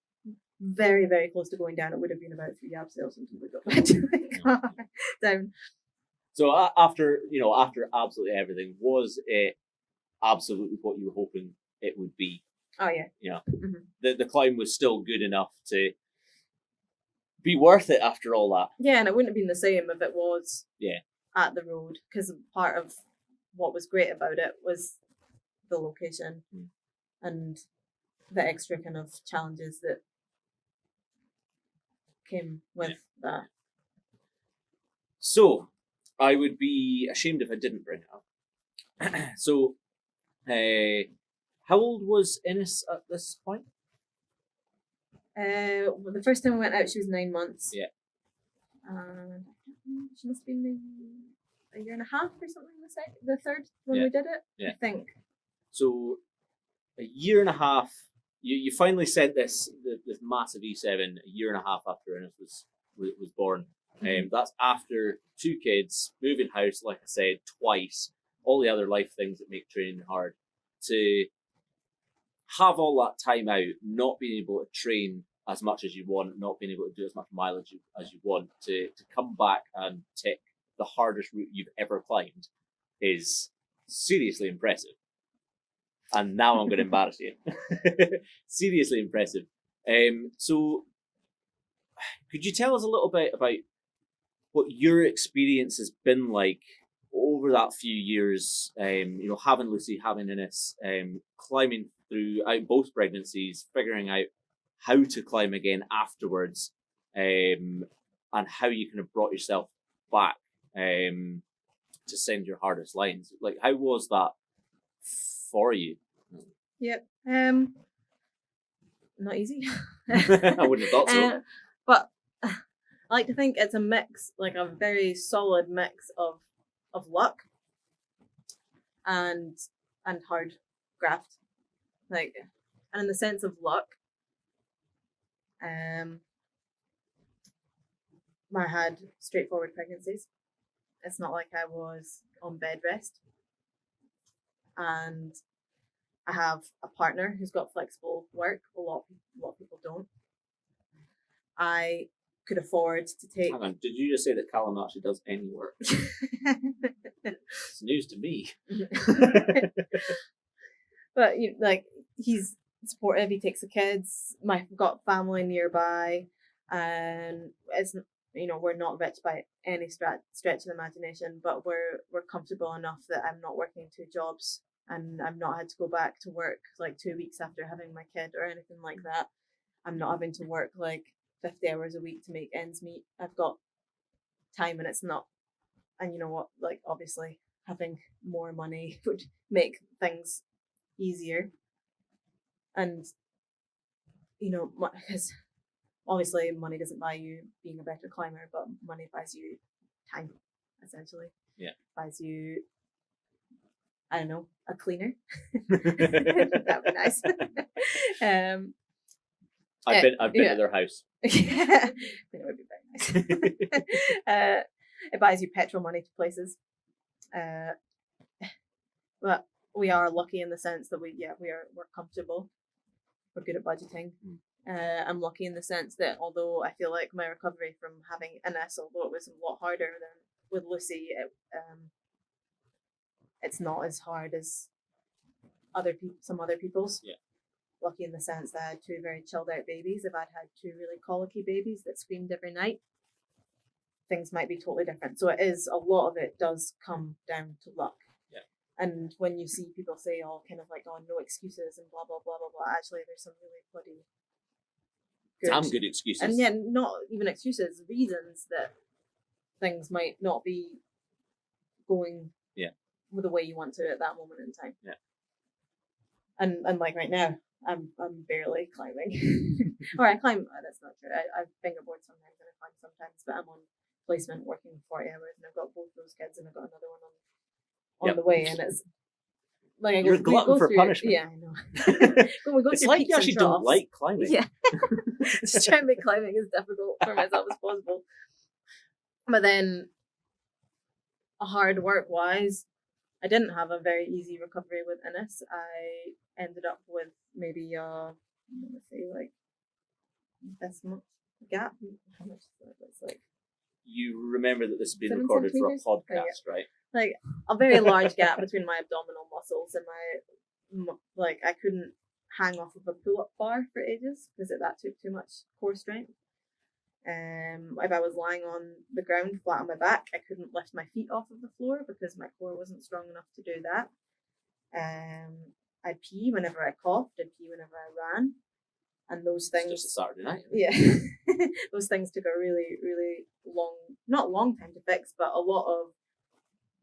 very, very close to going down, it would have been about 3 abseils until we got back to the car down. So after absolutely everything, was it absolutely what you were hoping it would be? Oh yeah. Mm-hmm. The climb was still good enough to be worth it after all that. Yeah, and it wouldn't have been the same if it was Yeah. at the road, because part of what was great about it was the location and the extra kind of challenges that came with that. So, I would be ashamed if I didn't bring it up. So, how old was Innes at this point? Well, the first time we went out, she was 9 months. Yeah. She must have been a year and a half or something. The third when we did it. Yeah. I think. So, a year and a half. You finally sent this massive E7 a year and a half after Innes was born. That's after 2 kids, moving house, like I said, twice, all the other life things that make training hard. To have all that time out, not being able to train as much as you want, not being able to do as much mileage as you want, to come back and tick the hardest route you've ever climbed is seriously impressive. And now I'm going to embarrass you. Seriously impressive. So, could you tell us a little bit about what your experience has been like over that few years? Having Lucy, having Innes, climbing throughout both pregnancies, figuring out how to climb again afterwards, and how you kind of brought yourself back to send your hardest lines. Like, how was that for you? Yep. Not easy. I wouldn't have thought so. But I like to think it's a mix, like a very solid mix of luck and hard graft. Like, and in the sense of luck, I had straightforward pregnancies. It's not like I was on bed rest. And I have a partner who's got flexible work. A lot of people don't. I could afford to take. Hang on, did you just say that Callum actually does any work? It's news to me. But like, he's supportive. He takes the kids. I've got family nearby, and it's we're not rich by any stretch of the imagination, but we're comfortable enough that I'm not working 2 jobs. And I've not had to go back to work like 2 weeks after having my kid or anything like that. I'm not having to work like 50 hours a week to make ends meet. I've got time, and it's not. And you know what? Like, obviously, having more money would make things easier. And because obviously money doesn't buy you being a better climber, but money buys you time, essentially. Yeah. Buys you, I don't know, a cleaner. That'd be nice. I've been to their house. Yeah, it would be very nice. It buys you petrol money to places. But we are lucky in the sense that we're comfortable. We're good at budgeting. I'm lucky in the sense that although I feel like my recovery from having MS, although it was a lot harder than with Lucy, it's not as hard as some other people's. Yeah. Lucky in the sense that I had 2 very chilled out babies. If I'd had 2 really colicky babies that screamed every night, things might be totally different. So a lot of it does come down to luck. Yeah. And when you see people say, no excuses and blah, blah, blah, blah, blah, actually there's some really bloody damn good excuses. And yeah, not even excuses, reasons that things might not be going with the way you want to at that moment in time. Yeah. And like right now, I'm barely climbing. Or I climb, that's not true. I fingerboard sometimes and I climb sometimes, but I'm on placement working 40 hours and I've got both those kids and I've got another one on the way, and it's like you're glutton for punishment. Yeah, I know. We go it's like you actually don't like climbing. Yeah. Just try and make climbing as difficult for myself as possible. But then, hard work wise, I didn't have a very easy recovery with Innes. I ended up with maybe let's say like this much gap. How much is that? It's like, you remember that this has been 7 recorded for a centimeters? podcast, right? Like a very large gap between my abdominal muscles and my I couldn't hang off of a pull-up bar for ages because that took too much core strength. If I was lying on the ground flat on my back, I couldn't lift my feet off of the floor because my core wasn't strong enough to do that. I'd pee whenever I coughed, I'd pee whenever I ran. And those things... It's just a Saturday night. Yeah. Those things took a really, really not long time to fix, but a lot of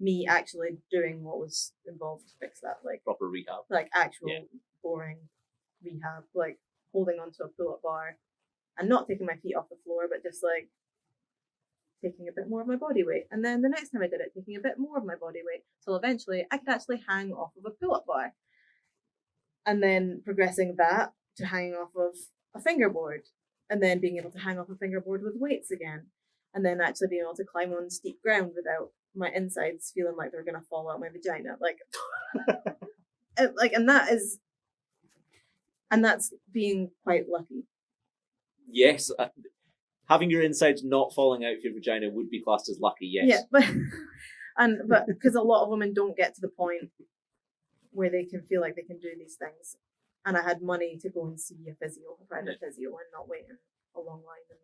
me actually doing what was involved to fix that. Like proper rehab. Like actual boring rehab, like holding onto a pull-up bar and not taking my feet off the floor, but just like taking a bit more of my body weight. And then the next time I did it, taking a bit more of my body weight, till eventually I could actually hang off of a pull-up bar. And then progressing that to hanging off of a fingerboard, and then being able to hang off a fingerboard with weights again, and then actually being able to climb on steep ground without my insides feeling like they're gonna fall out my vagina. And that's being quite lucky. Yes, having your insides not falling out of your vagina would be classed as lucky. Yes. Yeah, but because a lot of women don't get to the point where they can feel like they can do these things. And I had money to go and see a private physio, and not wait in a long line, and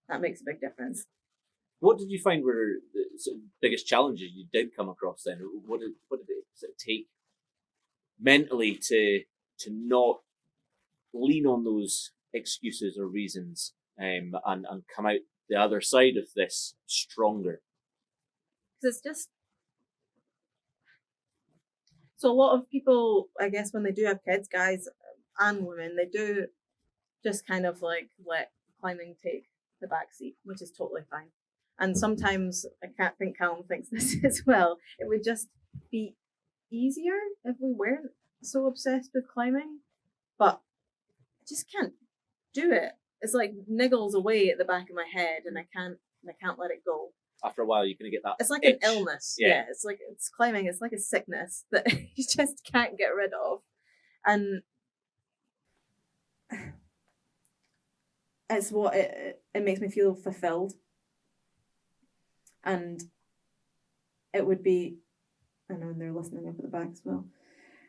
that makes a big difference. What did you find were the sort of biggest challenges you did come across then? What did it sort of take mentally to not lean on those excuses or reasons, and come out the other side of this stronger? Because it's just so a lot of people, I guess, when they do have kids, guys and women, they do just kind of like let climbing take the back seat, which is totally fine. And sometimes I can't think Callum thinks this as well. It would just be easier if we weren't so obsessed with climbing, but I just can't do it. It's like niggles away at the back of my head, and I can't let it go. After a while, you're going to get that. It's like itch. an illness. Yeah. It's climbing. It's like a sickness that you just can't get rid of, and it's what it makes me feel fulfilled. And it would be, I know they're listening up at the back as well.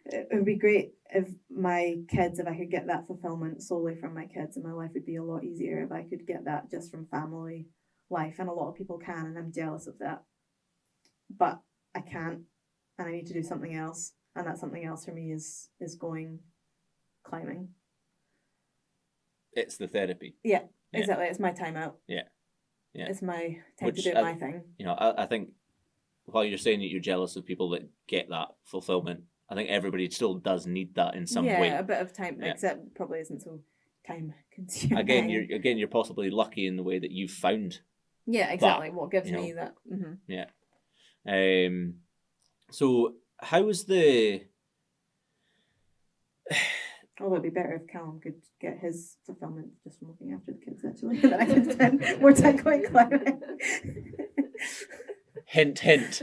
It would be great if I could get that fulfillment solely from my kids, and my life would be a lot easier if I could get that just from family life. And a lot of people can, and I'm jealous of that. But I can't, and I need to do something else. And that something else for me is going climbing. It's the therapy. Yeah, exactly. It's my time out. Yeah. It's my time to do my thing. I think while you're saying that you're jealous of people that get that fulfillment, I think everybody still does need that in some way. Yeah, a bit of time, except probably isn't so time consuming. Again, you're possibly lucky in the way that you've found. Yeah, exactly. That, what gives me that? Mm-hmm. Yeah. So how was the? Although it'd be better if Callum could get his fulfillment just from looking after the kids, actually. Then I could spend more time going climbing. Hint, hint.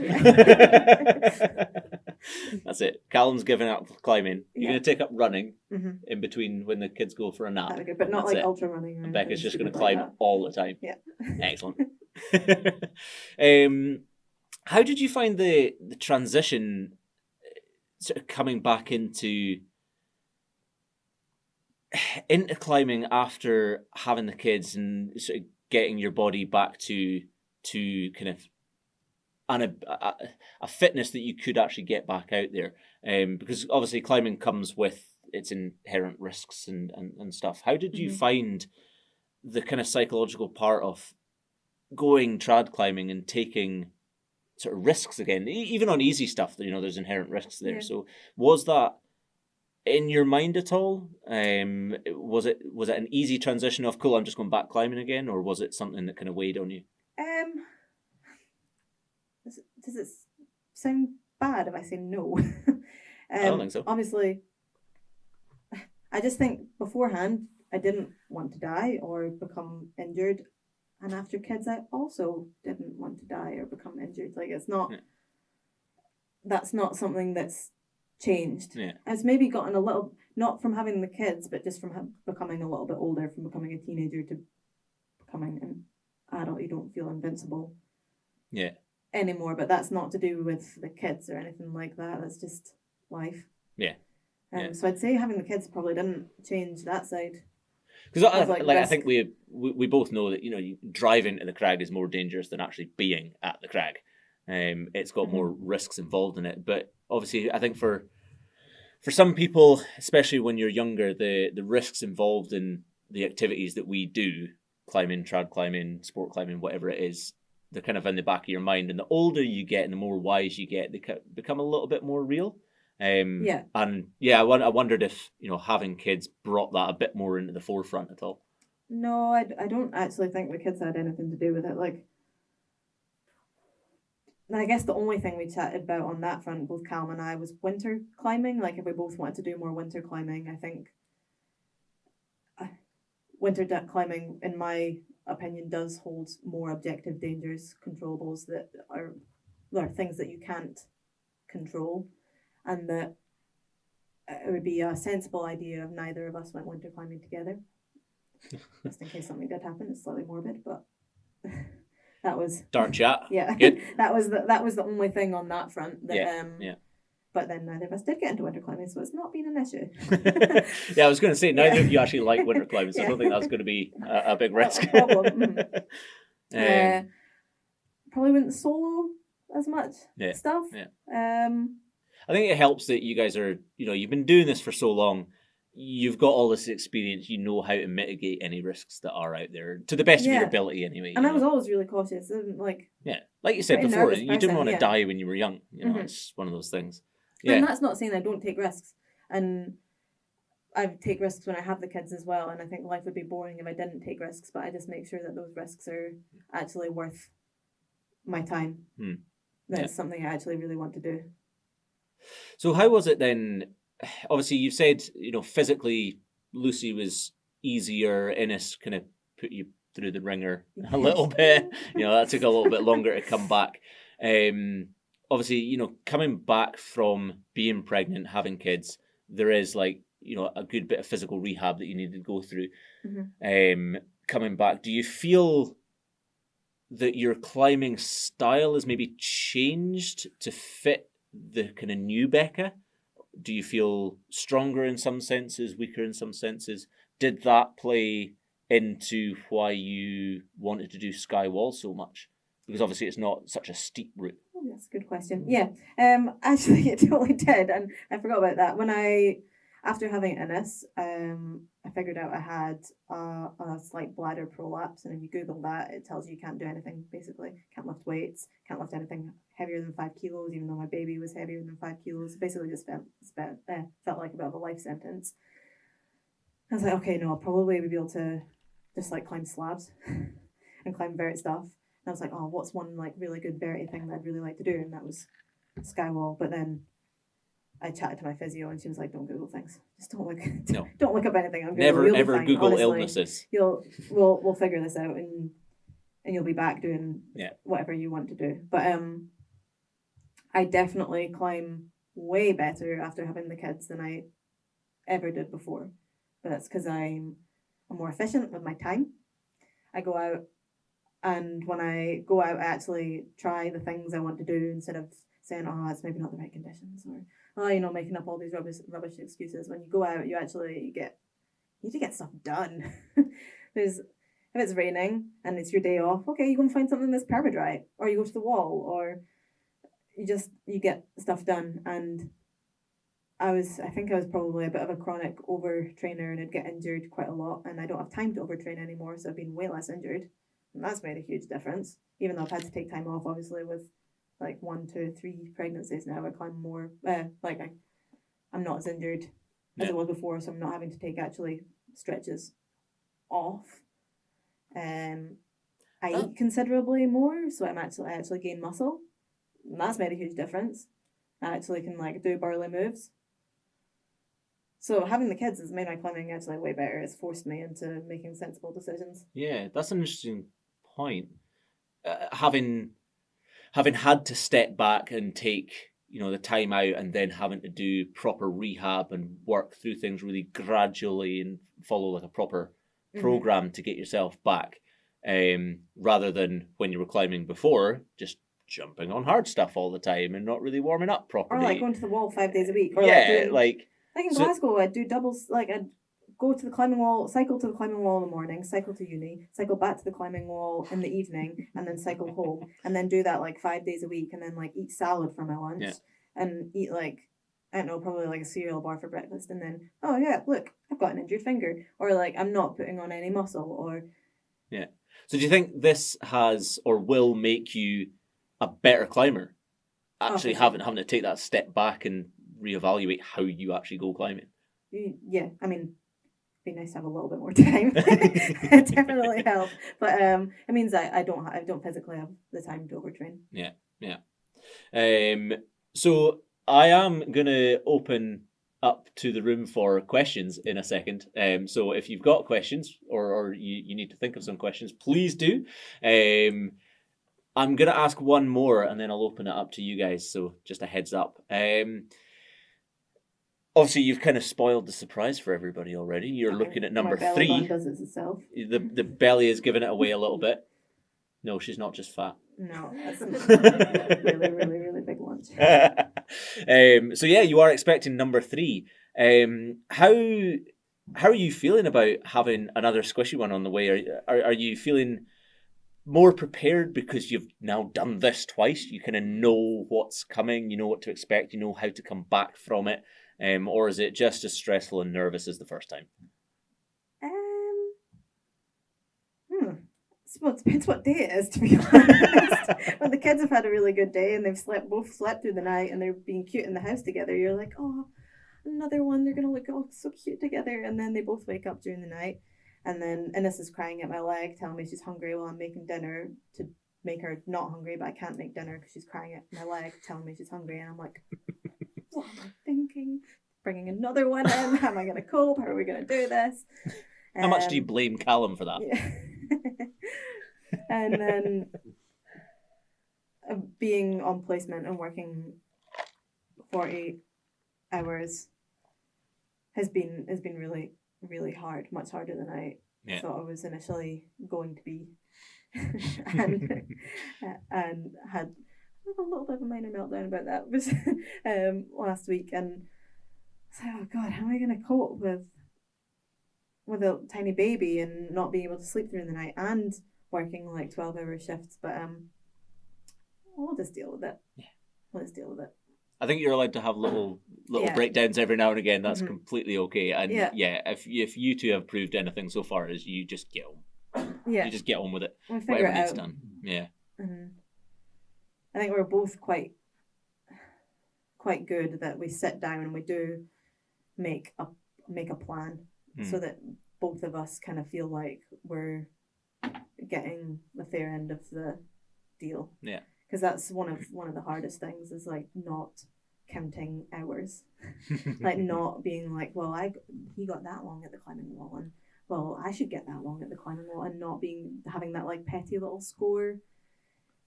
That's it. Callum's giving up climbing. You're going to take up running in between when the kids go for a nap. That'd be good, but not That's like it. ultra running. And Becca's just going to climb all the time. Yeah. Excellent. How did you find the transition sort of coming back into climbing after having the kids and sort of getting your body back to kind of a fitness that you could actually get back out there, because obviously climbing comes with its inherent risks and stuff. How did you find the kind of psychological part of going trad climbing and taking sort of risks again, even on easy stuff? There's inherent risks there. So was that in your mind at all? Was it an easy transition of cool, I'm just going back climbing again, or was it something that kind of weighed on you? Does it sound bad if I say no? I don't think so. Obviously, I just think beforehand I didn't want to die or become injured, and after kids I also didn't want to die or become injured. Like it's not. Yeah. That's not something that's changed. Yeah. It's maybe gotten a little, not from having the kids, but just from becoming a little bit older, from becoming a teenager to becoming an adult. You don't feel invincible. Yeah. Anymore, but that's not to do with the kids or anything like that. That's just life. Yeah. So I'd say having the kids probably didn't change that side. Because I think we both know that you drive into the crag is more dangerous than actually being at the crag. It's got more risks involved in it, but obviously I think for some people, especially when you're younger, the risks involved in the activities that we do, climbing, trad climbing, sport climbing, whatever it is, they're kind of in the back of your mind. And the older you get and the more wise you get, they become a little bit more real. I wondered if having kids brought that a bit more into the forefront at all. No, I don't actually think the kids had anything to do with it. Like, I guess the only thing we chatted about on that front, both Callum and I, was winter climbing. Like, if we both wanted to do more winter climbing, I think winter climbing, in my opinion, does hold more objective dangers, controllables that are things that you can't control, and that it would be a sensible idea if neither of us went winter climbing together, just in case something did happen. It's slightly morbid, but that was dark chat. Yeah, good. that was the only thing on that front. That, yeah. But then neither of us did get into winter climbing, so it's not been an issue. Yeah, I was going to say, neither of you actually like winter climbing, so I don't think that's going to be a big risk. Problem. Probably wouldn't solo as much stuff. Yeah. I think it helps that you guys are, you've been doing this for so long. you've got all this experience, you know how to mitigate any risks that are out there to the best of your Yeah. ability anyway. And you I was know? always really cautious. And like Like you said pretty before, nervous you didn't person, want to yeah. die when you were young. You know, Mhm. it's one of those things. And Yeah. that's not saying I don't take risks. And I take risks when I have the kids as well. And I think life would be boring if I didn't take risks. But I just make sure that those risks are actually worth my time. That it's something I actually really want to do. So how was it then? Obviously, you've said, physically, Lucy was easier. Ennis kind of put you through the ringer a little bit. That took a little bit longer to come back. Obviously, coming back from being pregnant, having kids, there is a good bit of physical rehab that you need to go through. Coming back, do you feel that your climbing style has maybe changed to fit the kind of new Becca? Do you feel stronger in some senses, weaker in some senses? Did that play into why you wanted to do Skye Wall so much? Because obviously it's not such a steep route. Oh, that's a good question. Yeah, actually it totally did, and I forgot about that. After having Ennis, I figured out I had a slight bladder prolapse, and if you Google that, it tells you can't do anything, basically. Can't lift weights, can't lift anything heavier than 5 kilos, even though my baby was heavier than 5 kilos. Basically just felt like a bit of a life sentence. I was like, okay, no, I'll probably be able to just climb slabs and climb vert stuff. And I was like, oh, what's one really good verity thing that I'd really like to do? And that was Skye Wall. But then I chatted to my physio, and she was like, "Don't Google things. Just don't look. No. Don't look up anything on Google. Never You'll be ever fine, Google honestly. illnesses. We'll figure this out, and you'll be back doing whatever you want to do." But I definitely climb way better after having the kids than I ever did before. But that's because I'm more efficient with my time. I go out, and when I go out, I actually try the things I want to do instead of saying, "Oh, it's maybe not the right conditions," or making up all these rubbish excuses. When you go out, you need to get stuff done. If it's raining and it's your day off, okay, you go and find something that's perma-dry, or you go to the wall, or you get stuff done. And I think I was probably a bit of a chronic overtrainer, and I'd get injured quite a lot, and I don't have time to overtrain anymore, so I've been way less injured, and that's made a huge difference. Even though I've had to take time off, obviously, with 1, 2, 3 pregnancies now, I climb more. I'm not as injured as I was before, so I'm not having to take actually stretches off. I eat considerably more, so I actually gain muscle, and that's made a huge difference. I actually can do burly moves. So having the kids has made my climbing actually way better. It's forced me into making sensible decisions. Yeah, that's an interesting point. Having had to step back and take the time out, and then having to do proper rehab and work through things really gradually and follow a proper program to get yourself back, rather than when you were climbing before, just jumping on hard stuff all the time and not really warming up properly. Or going to the wall 5 days a week. Or in Glasgow, I'd do doubles. I'd go to the climbing wall, cycle to the climbing wall in the morning, cycle to uni, cycle back to the climbing wall in the evening, and then cycle home, and then do that 5 days a week, and then eat salad for my lunch, and eat I don't know, probably a cereal bar for breakfast, and then, oh yeah, look, I've got an injured finger, or I'm not putting on any muscle, or So do you think this has or will make you a better climber? Actually, having to take that step back and reevaluate how you actually go climbing. Yeah, I mean, it'd be nice to have a little bit more time. It definitely helps, but it means I don't physically have the time to overtrain. Yeah. So I am gonna open up to the room for questions in a second. So if you've got questions or you need to think of some questions, please do. I'm going to ask one more, and then I'll open it up to you guys, so just a heads up. Obviously, you've kind of spoiled the surprise for everybody already. You're looking at number 3. Does it itself. The belly is giving it away a little bit. No, she's not just fat. No, that's really, really, really big lunch. So yeah, you are expecting number 3. How are you feeling about having another squishy one on the way? Are you feeling more prepared because you've now done this twice? You kind of know what's coming, you know what to expect, you know how to come back from it. Or is it just as stressful and nervous as the first time? Well, it depends what day it is, to be honest. When the kids have had a really good day and they've both slept through the night and they're being cute in the house together, you're like, oh, another one, they're going to look all so cute together. And then they both wake up during the night. And then Innes is crying at my leg, telling me she's hungry while I'm making dinner to make her not hungry, but I can't make dinner because she's crying at my leg, telling me she's hungry. And I'm like, what am I thinking? Bringing another one in? How am I going to cope? How are we going to do this? How much do you blame Callum for that? Yeah. And then being on placement and working 40 hours has been really, really hard, much harder than I thought I was initially going to be. and had a little bit of a minor meltdown about that was last week, and I was like, oh God, how am I going to cope with a tiny baby and not being able to sleep through the night and working like 12-hour shifts? But we'll just deal with it. Yeah. We'll just deal with it. I think you're allowed to have little breakdowns every now and again. That's completely okay. And if you two have proved anything so far, is you just get on. Yeah. You just get on with it. We'll figure Whatever it needs out. done. Yeah. Mm-hmm. I think we're both quite good that we sit down and we do make a plan so that both of us kind of feel like we're getting the fair end of the deal. Yeah. Because that's one of the hardest things is like not counting hours, like not being like, well, he got that long at the climbing wall, and well, I should get that long at the climbing wall, and not having that like petty little score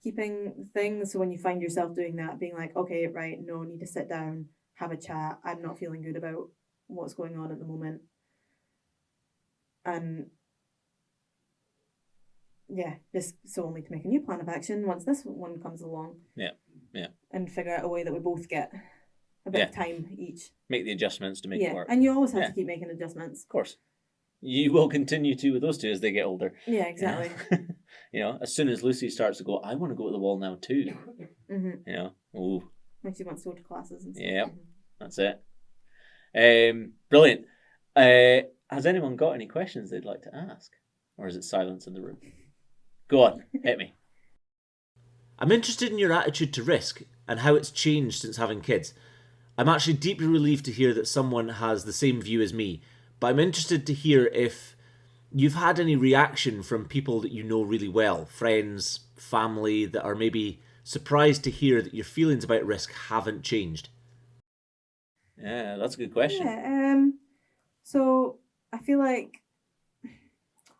keeping thing. So when you find yourself doing that, being like, okay, right, no, need to sit down, have a chat. I'm not feeling good about what's going on at the moment, and yeah, just so only to make a new plan of action once this one comes along. Yeah. And figure out a way that we both get a bit of time each. Make the adjustments to make it work. And you always have to keep making adjustments. Of course. You will continue to with those two as they get older. Yeah, exactly. As soon as Lucy starts to go, I want to go to the wall now too. Mm-hmm. Ooh. When she wants to go to classes and stuff. Yeah, that's it. Brilliant. Has anyone got any questions they'd like to ask? Or is it silence in the room? Go on, hit me. I'm interested in your attitude to risk and how it's changed since having kids. I'm actually deeply relieved to hear that someone has the same view as me, but I'm interested to hear if you've had any reaction from people that you know really well, friends, family, that are maybe surprised to hear that your feelings about risk haven't changed. Yeah, that's a good question. Yeah, so I feel like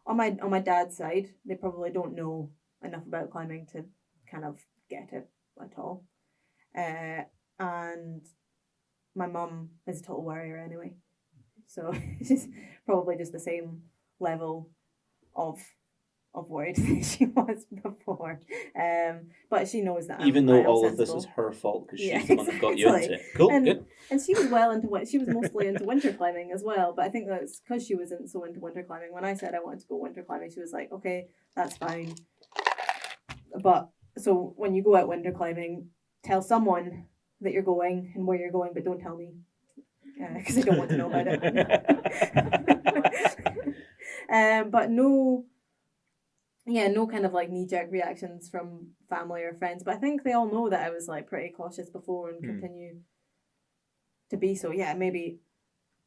on my dad's side, they probably don't know enough about climbing to kind of get it at all. And my mum is a total worrier anyway. So she's probably just the same level of worried that she was before. But she knows that even though I'm all sensible. of this is her fault because she's Yeah, the one that got you into exactly. it. Cool, And- good. And she was she was mostly into winter climbing as well, but I think that's because she wasn't so into winter climbing. When I said I wanted to go winter climbing, she was like, okay, that's fine. But so when you go out winter climbing, tell someone that you're going and where you're going, but don't tell me because I don't want to know about it. But no kind of like knee-jerk reactions from family or friends. But I think they all know that I was like pretty cautious before and continue to be. So yeah, maybe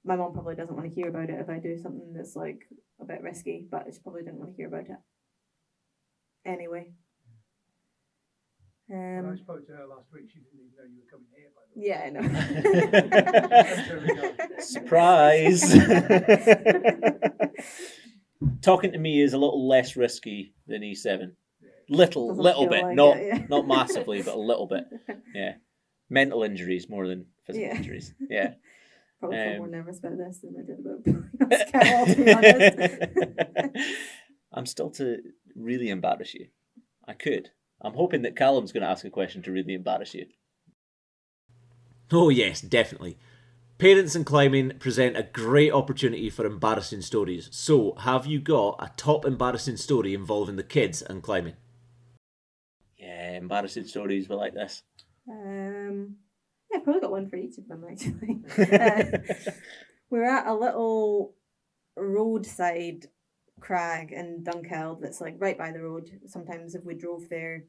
my mom probably doesn't want to hear about it if I do something that's like a bit risky, but she probably didn't want to hear about it anyway. When I spoke to her last week, she didn't even know you were coming here, by the way. Yeah, I know. Surprise! Talking to me is a little less risky than E7. Little Doesn't bit, feel like not it, yeah. not massively, but a little bit. Yeah, mental injuries more than physical Yeah. injuries. Yeah. Probably feel more nervous about this than I did about Skye Wall, to be honest. I'm still to really embarrass you. I could. I'm hoping that Callum's going to ask a question to really embarrass you. Oh yes, definitely. Parents in climbing present a great opportunity for embarrassing stories. So, have you got a top embarrassing story involving the kids and climbing? Yeah, embarrassing stories were like this. Yeah, Yeah, I've probably got one for each of them, actually. We're at a little roadside crag in Dunkeld that's like right by the road. Sometimes if we drove there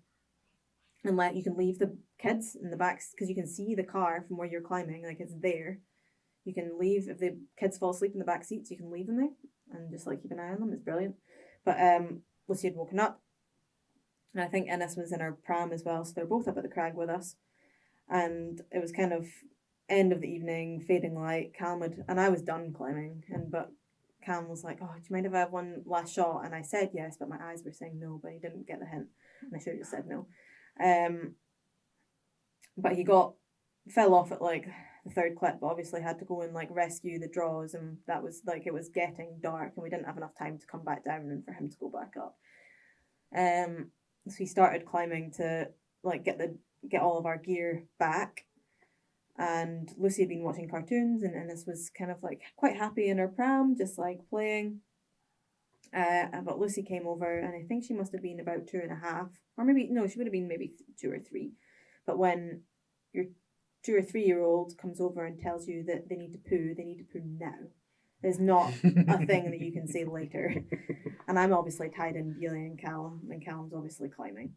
and you can leave the kids in the back because you can see the car from where you're climbing, like it's there. You can leave if the kids fall asleep in the back seats, you can leave them there and just like keep an eye on them. It's brilliant. But Lucy had woken up, and I think Innes was in her pram as well, so they're both up at the crag with us. And it was kind of end of the evening, fading light. And I was done climbing, but Callum was like, "Oh, do you mind if I have one last shot?" And I said yes, but my eyes were saying no, but he didn't get the hint, and I should have just said no. But he fell off at like the third clip, but obviously had to go and like rescue the draws, and that was like, it was getting dark and we didn't have enough time to come back down and for him to go back up. So he started climbing to like get all of our gear back, and Lucy had been watching cartoons, and Innes was kind of like quite happy in her pram, just like playing. But Lucy came over, and I think she must have been about 2.5, or maybe no, she would have been maybe 2 or 3. But when your 2 or 3-year-old comes over and tells you that they need to poo now. There's not a thing that you can say later. And I'm obviously tied in Beely and Callum's obviously climbing.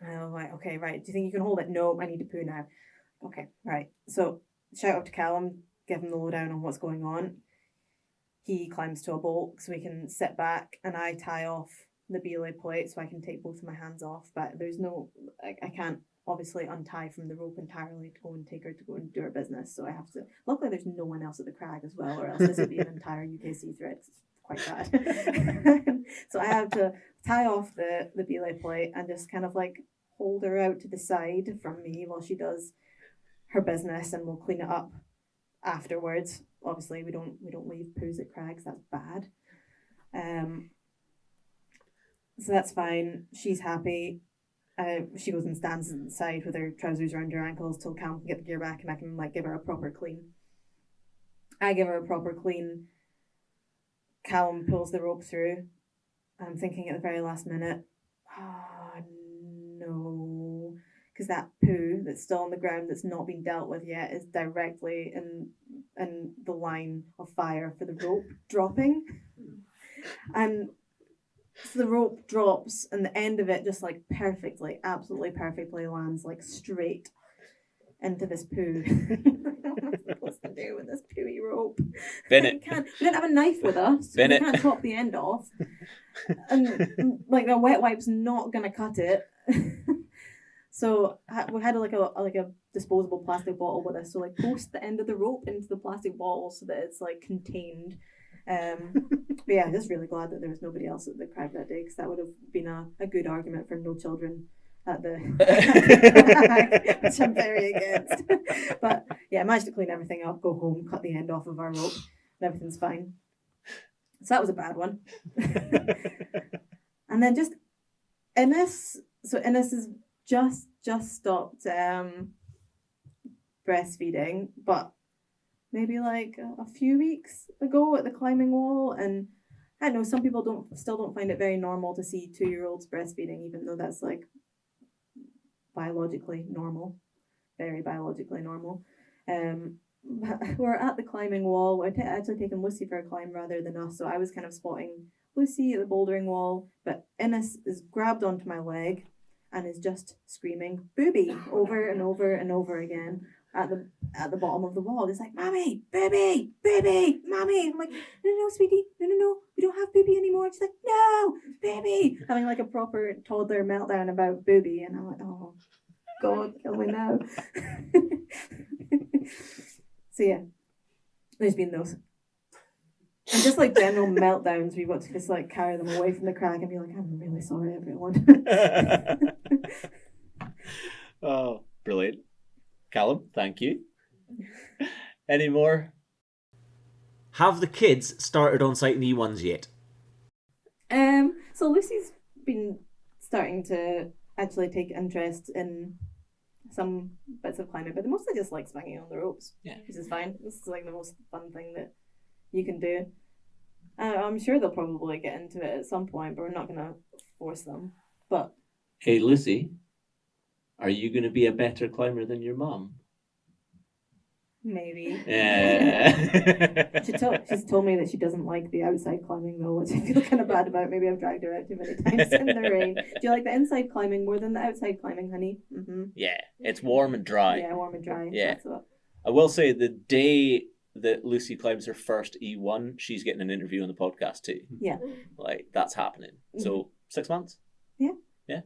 And I was like, okay, right, do you think you can hold it? No, I need to poo now. Okay, right. So shout out to Callum, give him the lowdown on what's going on. He climbs to a bolt so we can sit back, and I tie off the belay plate so I can take both of my hands off. But there's no, I can't obviously untie from the rope entirely to go and take her to go and do her business. So I have to, luckily there's no one else at the crag as well, or else this would be an entire UKC thread. It's quite bad. So I have to tie off the belay plate and just kind of like hold her out to the side from me while she does her business, and we'll clean it up afterwards. Obviously we don't leave poos at crags, that's bad. So that's fine. She's happy. She goes and stands inside with her trousers around her ankles till Cam can get the gear back, and I can like give her a proper clean. I give her a proper clean. Callum pulls the rope through. I'm thinking at the very last minute, oh no, because that poo that's still on the ground that's not been dealt with yet is directly in the line of fire for the rope dropping. And so the rope drops, and the end of it just like absolutely perfectly lands like straight into this poo. What am I supposed to do with this pooey rope? Bin it. We don't have a knife with us. So we can't chop the end off. And like a wet wipe's not gonna cut it. So we had like a disposable plastic bottle with us. So like post the end of the rope into the plastic bottle so that it's like contained. But yeah, I'm just really glad that there was nobody else at the crag that day, because that would have been a good argument for no children at the crag, which I'm very against. But yeah, I managed to clean everything up, go home, cut the end off of our rope, and everything's fine. So that was a bad one. And then just Innes has just stopped breastfeeding, but maybe like a few weeks ago at the climbing wall. And I know some people still don't find it very normal to see 2-year-olds breastfeeding, even though that's like biologically normal, very biologically normal. We're at the climbing wall. We're actually taking Lucy for a climb rather than us, so I was kind of spotting Lucy at the bouldering wall, but Innes is grabbed onto my leg and is just screaming "booby" over and over and over again at the bottom of the wall. It's like, "Mommy, booby, booby, mommy." I'm like, no, sweetie, no, we don't have booby anymore. She's like, "No, booby," having like a proper toddler meltdown about booby, and I'm like, oh God, kill me now. So yeah, there's been those. And just like general meltdowns, we want to just like carry them away from the crag and be like, "I'm really sorry, everyone." Oh, brilliant. Callum, thank you. Any more? Have the kids started on site in E1s yet? So Lucy's been starting to actually take interest in some bits of climbing, but they mostly just like swinging on the ropes. Yeah, which is fine. This is like the most fun thing that you can do. I'm sure they'll probably get into it at some point, but we're not going to force them. But hey, Lucy, are you going to be a better climber than your mum? Maybe. Yeah. She's told me that she doesn't like the outside climbing though, which I feel kind of bad about. Maybe I've dragged her out too many times in the rain. Do you like the inside climbing more than the outside climbing, honey? Mm-hmm. Yeah, it's warm and dry. Yeah, warm and dry. Yeah. That's what. I will say the day that Lucy climbs her first E1, she's getting an interview on the podcast too. Yeah. Like, that's happening. So 6 months? Yeah. Yeah?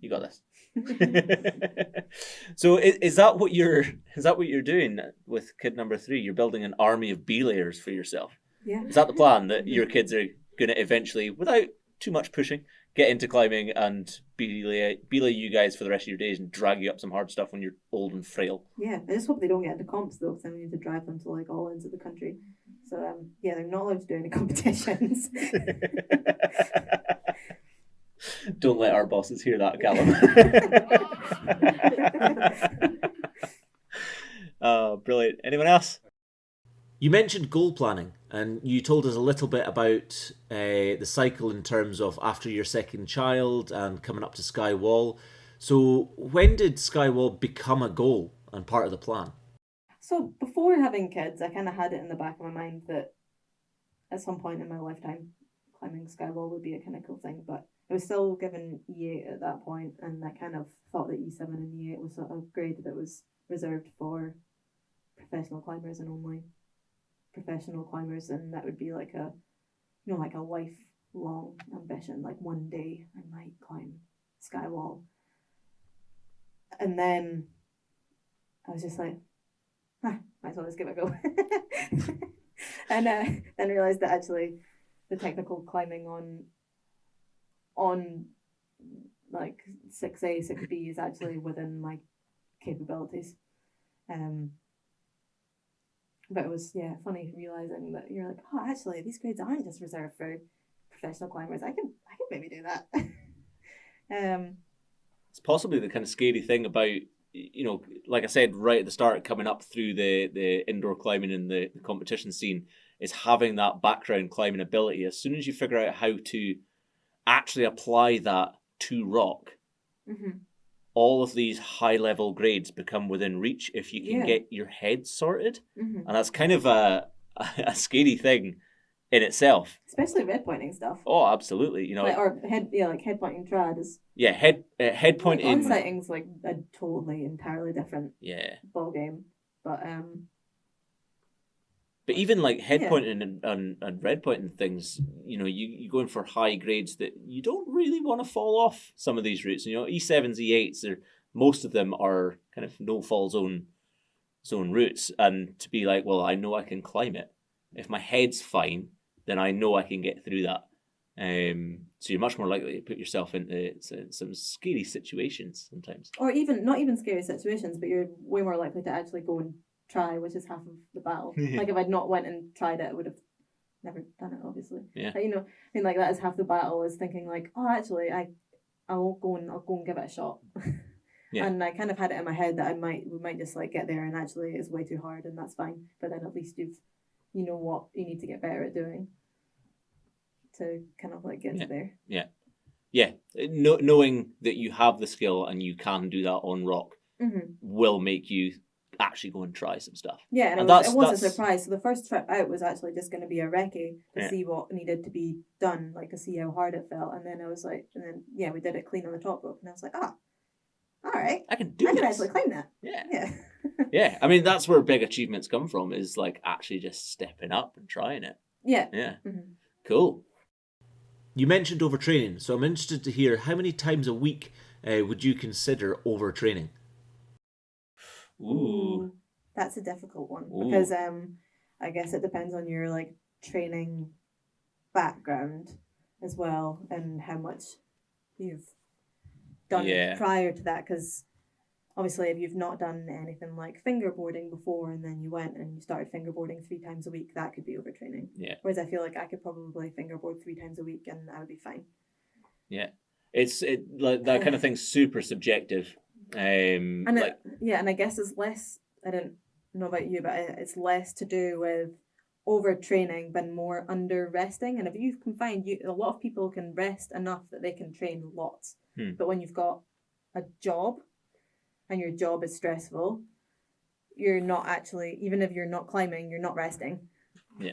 You got this. So is that what you're doing with kid number 3? You're building an army of belayers for yourself. Yeah. Is that the plan, that your kids are going to eventually, without too much pushing, get into climbing and belay you guys for the rest of your days and drag you up some hard stuff when you're old and frail? Yeah, I just hope they don't get into comps though, because then we need to drive them to like all ends of the country. So yeah, they're not allowed to do any competitions. Don't let our bosses hear that, Callum. Brilliant. Anyone else? You mentioned goal planning, and you told us a little bit about the cycle in terms of after your second child and coming up to Skye Wall. So when did Skye Wall become a goal and part of the plan? So before having kids, I kind of had it in the back of my mind that at some point in my lifetime, climbing Skye Wall would be a kind of cool thing, but I was still given E8 at that point, and I kind of thought that E7 and E8 was sort of grade that was reserved for professional climbers and only professional climbers, and that would be like a, you know, like a lifelong ambition, like one day I might climb Skye Wall. And then I was just like, might as well just give it a go. And then realised that actually the technical climbing on like 6A, 6B is actually within my capabilities. But it was, funny realising that you're like, oh, actually, these grades aren't just reserved for professional climbers. I can maybe do that. It's possibly the kind of scary thing about, you know, like I said right at the start, coming up through the indoor climbing and the competition scene, is having that background climbing ability. As soon as you figure out how to actually apply that to rock, all of these high level grades become within reach if you can get your head sorted. And that's kind of a scary thing in itself. Especially red pointing stuff. Oh, absolutely. You know, like head pointing trad is. Yeah, head pointing. On sighting's like a totally entirely different ball game, but even like head pointing and red pointing things, you know, you going for high grades that you don't really want to fall off some of these routes. You know, E7s, E8s, most of them are kind of no fall zone routes, and to be like, well, I know I can climb it. If my head's fine, then I know I can get through that. So you're much more likely to put yourself into some scary situations sometimes. Or not even scary situations, but you're way more likely to actually go and try, which is half of the battle. Like if I'd not went and tried it, I would have never done it, obviously. Yeah. But, you know, I mean, like that is half the battle, is thinking like, oh, actually, I'll go and give it a shot. Yeah. And I kind of had it in my head that we might just like get there and actually it's way too hard and that's fine. But then at least you know what you need to get better at doing to kind of like get to there. Yeah. Knowing that you have the skill and you can do that on rock will make you actually go and try some stuff. Yeah, and it was a surprise. So the first trip out was actually just going to be a recce to see what needed to be done, like to see how hard it felt. And then I was like, we did it clean on the top rope, and I was like, all right, I can actually climb that. Yeah. Yeah. I mean, that's where big achievements come from, is like actually just stepping up and trying it. Yeah. Cool. You mentioned overtraining, so I'm interested to hear how many times a week would you consider overtraining? Ooh. That's a difficult one because I guess it depends on your like training background as well and how much you've done prior to that, because obviously if you've not done anything like fingerboarding before and then you went and you started fingerboarding 3 times a week, that could be overtraining. Yeah. Whereas I feel like I could probably fingerboard 3 times a week and I would be fine. Yeah. It's like that kind of thing's super subjective. And I guess it's less, I don't know about you, but it's less to do with overtraining but more under resting. And if you can find, a lot of people can rest enough that they can train lots. But when you've got a job and your job is stressful, you're not actually, even if you're not climbing, you're not resting. Yeah.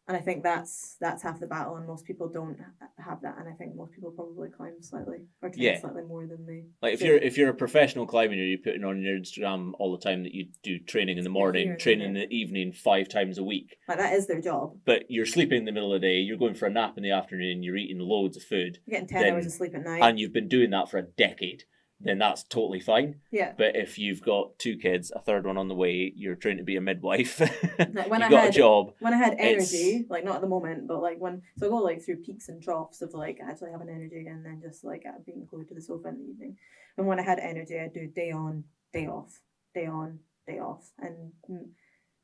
And I think that's half the battle, and most people don't have that. And I think most people probably climb slightly or train slightly more than they. Like if you're a professional climber, you're putting on your Instagram all the time that you do training in the morning, training in the evening 5 times a week. Like that is their job. But you're sleeping in the middle of the day. You're going for a nap in the afternoon. You're eating loads of food. You're getting 10 hours of sleep at night, and you've been doing that for a decade. Then that's totally fine. Yeah. But if you've got 2 kids, a third one on the way, you're trying to be a midwife, like when you've got a job. When I had energy, like not at the moment, but like so I go like through peaks and troughs of like actually having energy and then just like being glued to the sofa in the evening. And when I had energy, I'd do day on, day off, day on, day off, and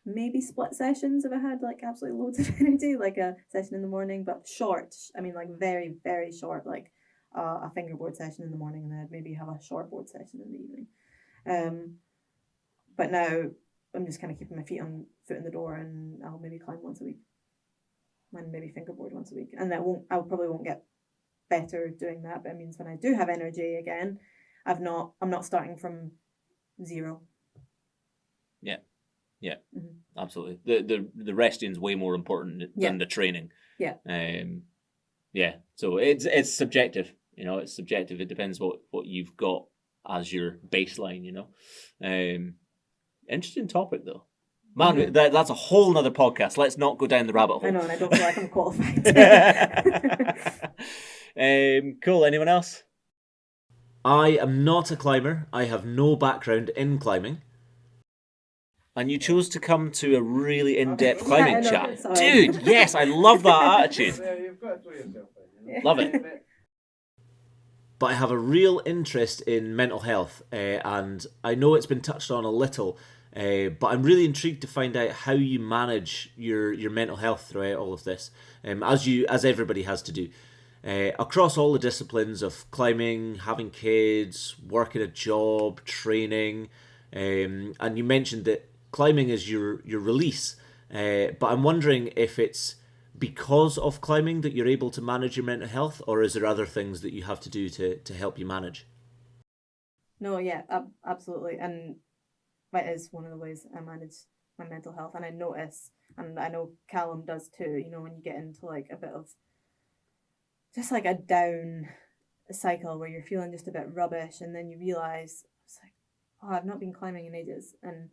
maybe split sessions if I had like absolutely loads of energy, like a session in the morning, but short. I mean, like very, very short, like a fingerboard session in the morning, and then I'd maybe have a short board session in the evening. But now I'm just kind of keeping my foot in the door, and I'll maybe climb once a week, and maybe fingerboard once a week, and I probably won't get better doing that. But it means when I do have energy again, I'm not starting from zero. Yeah, absolutely. The resting's way more important than the training. Yeah. So it's subjective. It's subjective. It depends what you've got as your baseline. Interesting topic though. Man, that's a whole nother podcast. Let's not go down the rabbit hole. I know, and I don't feel like I'm qualified. Cool. Anyone else? I am not a climber. I have no background in climbing. And you chose to come to a really in-depth climbing chat. Sorry. Dude, yes, I love that attitude. Yeah, you've got to throw yourself in. Love it. But I have a real interest in mental health, and I know it's been touched on a little, but I'm really intrigued to find out how you manage your mental health throughout all of this, as everybody has to do. Across all the disciplines of climbing, having kids, working a job, training, and you mentioned that climbing is your release, but I'm wondering if it's because of climbing that you're able to manage your mental health, or is there other things that you have to do to help you manage? No, yeah, absolutely, and that is one of the ways I manage my mental health, and I notice, and I know Callum does too, when you get into like a bit of just like a down cycle where you're feeling just a bit rubbish, and then you realise it's like, oh, I've not been climbing in ages, and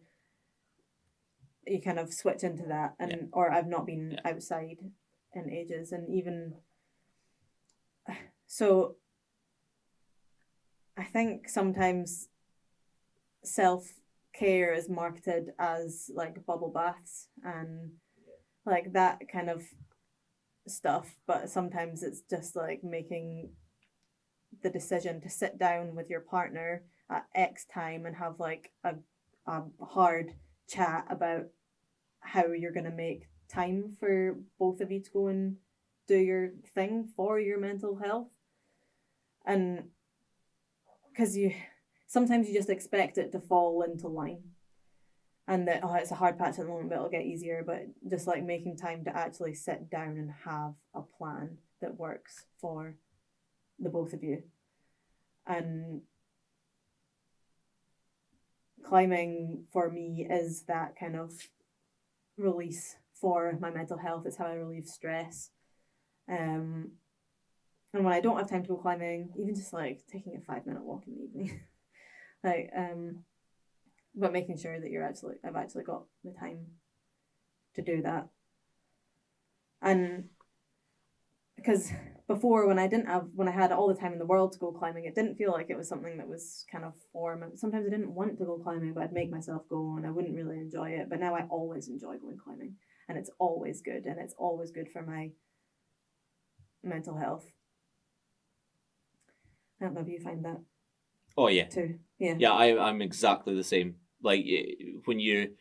you kind of switch into that, and or I've not been outside in ages, and even so I think sometimes self-care is marketed as like bubble baths and like that kind of stuff, but sometimes it's just like making the decision to sit down with your partner at X time and have like a hard chat about how you're going to make time for both of you to go and do your thing for your mental health. And because sometimes you just expect it to fall into line, and that it's a hard patch at the moment but it'll get easier, but just like making time to actually sit down and have a plan that works for the both of you. And climbing for me is that kind of release for my mental health. It's how I relieve stress. And when I don't have time to go climbing, even just like taking a 5-minute walk in the evening, but making sure that I've actually got the time to do that. And because before, when I had all the time in the world to go climbing, it didn't feel like it was something that was kind of sometimes I didn't want to go climbing, but I'd make myself go and I wouldn't really enjoy it. But now I always enjoy going climbing, and it's always good, and it's always good for my mental health. I don't know if you find that. Oh yeah. Too. Yeah. Yeah, I'm exactly the same. Like when you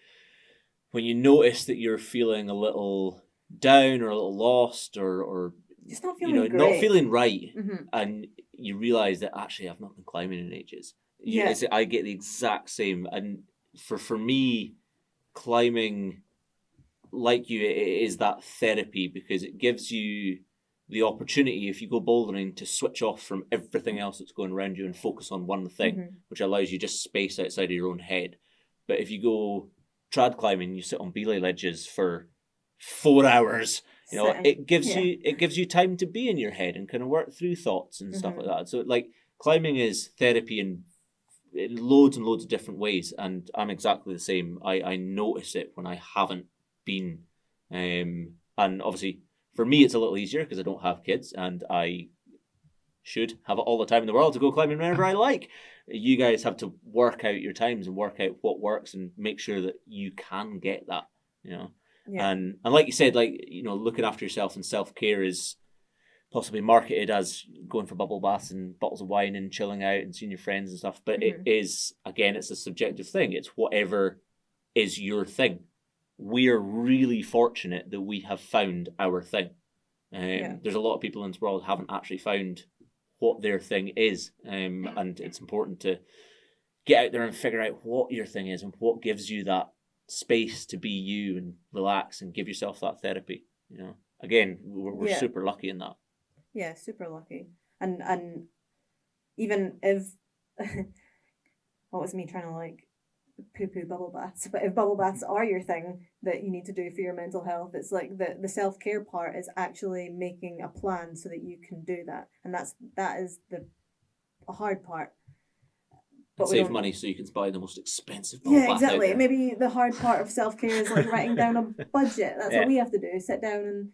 notice that you're feeling a little down or a little lost or just not feeling great. Not feeling right, mm-hmm. and you realise that actually I've not been climbing in ages. Yeah. I get the exact same, and for me, climbing, like you, it is that therapy because it gives you the opportunity, if you go bouldering, to switch off from everything else that's going around you and focus on one thing, which allows you just space outside of your own head. But if you go trad climbing, you sit on belay ledges for 4 hours. You know, it gives you time to be in your head and kind of work through thoughts and stuff like that. So like climbing is therapy in loads and loads of different ways, and I'm exactly the same. I notice it when I haven't been, and obviously for me it's a little easier because I don't have kids and I should have it all the time in the world to go climbing whenever I like. You guys have to work out your times and work out what works and make sure that you can get that, you know. Yeah. And like you said, like, you know, looking after yourself and self-care is possibly marketed as going for bubble baths and bottles of wine and chilling out and seeing your friends and stuff. But it is, again, it's a subjective thing. It's whatever is your thing. We're really fortunate that we have found our thing. There's a lot of people in this world who haven't actually found what their thing is. And it's important to get out there and figure out what your thing is and what gives you that space to be you and relax and give yourself that therapy. You know, again, we're super lucky in that. Yeah, super lucky. And even if what was me trying to like poo-poo bubble baths, but if bubble baths are your thing that you need to do for your mental health, it's like the self-care part is actually making a plan so that you can do that, and that is the hard part. But save money so you can buy the most expensive bubble bath. Yeah, exactly. Maybe the hard part of self-care is like writing down a budget. That's what we have to do. Sit down and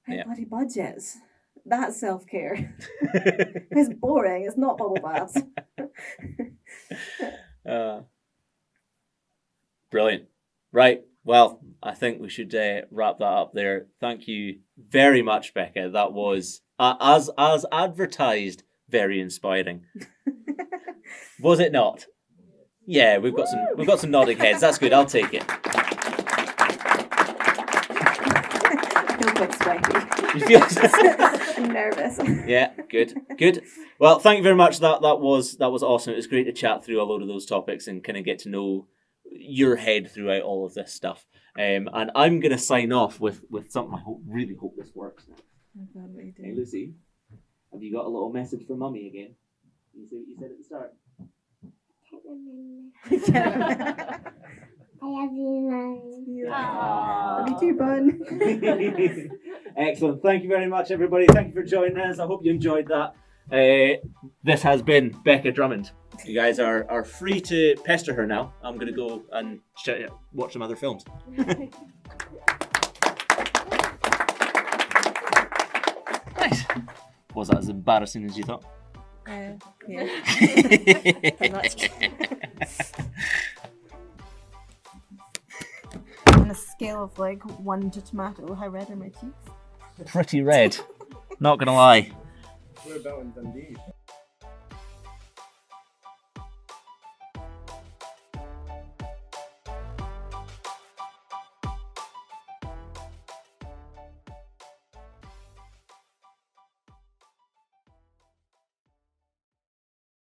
write bloody budgets. That's self-care. It's boring. It's not bubble baths. Brilliant. Right. Well, I think we should wrap that up there. Thank you very much, Becca. That was, as advertised, very inspiring. Was it not? Yeah, we've got some nodding heads. That's good. I'll take it. I feel quite sweaty. You feel I'm nervous. Yeah, good. Well, thank you very much. That was awesome. It was great to chat through a load of those topics and kind of get to know your head throughout all of this stuff. And I'm going to sign off with something. I really hope this works now. Oh God, what are you doing? Hey, Lucy, have you got a little message for Mummy again? You see what you said at the start? I love you, Mum. Love you too, bun. Excellent. Thank you very much, everybody. Thank you for joining us. I hope you enjoyed that. This has been Becca Drummond. You guys are free to pester her now. I'm going to go and watch some other films. Nice. Was that as embarrassing as you thought? Yeah. On a scale of like 1 to tomato, how red are my teeth? Pretty red. Not going to lie. We're about in Dundee.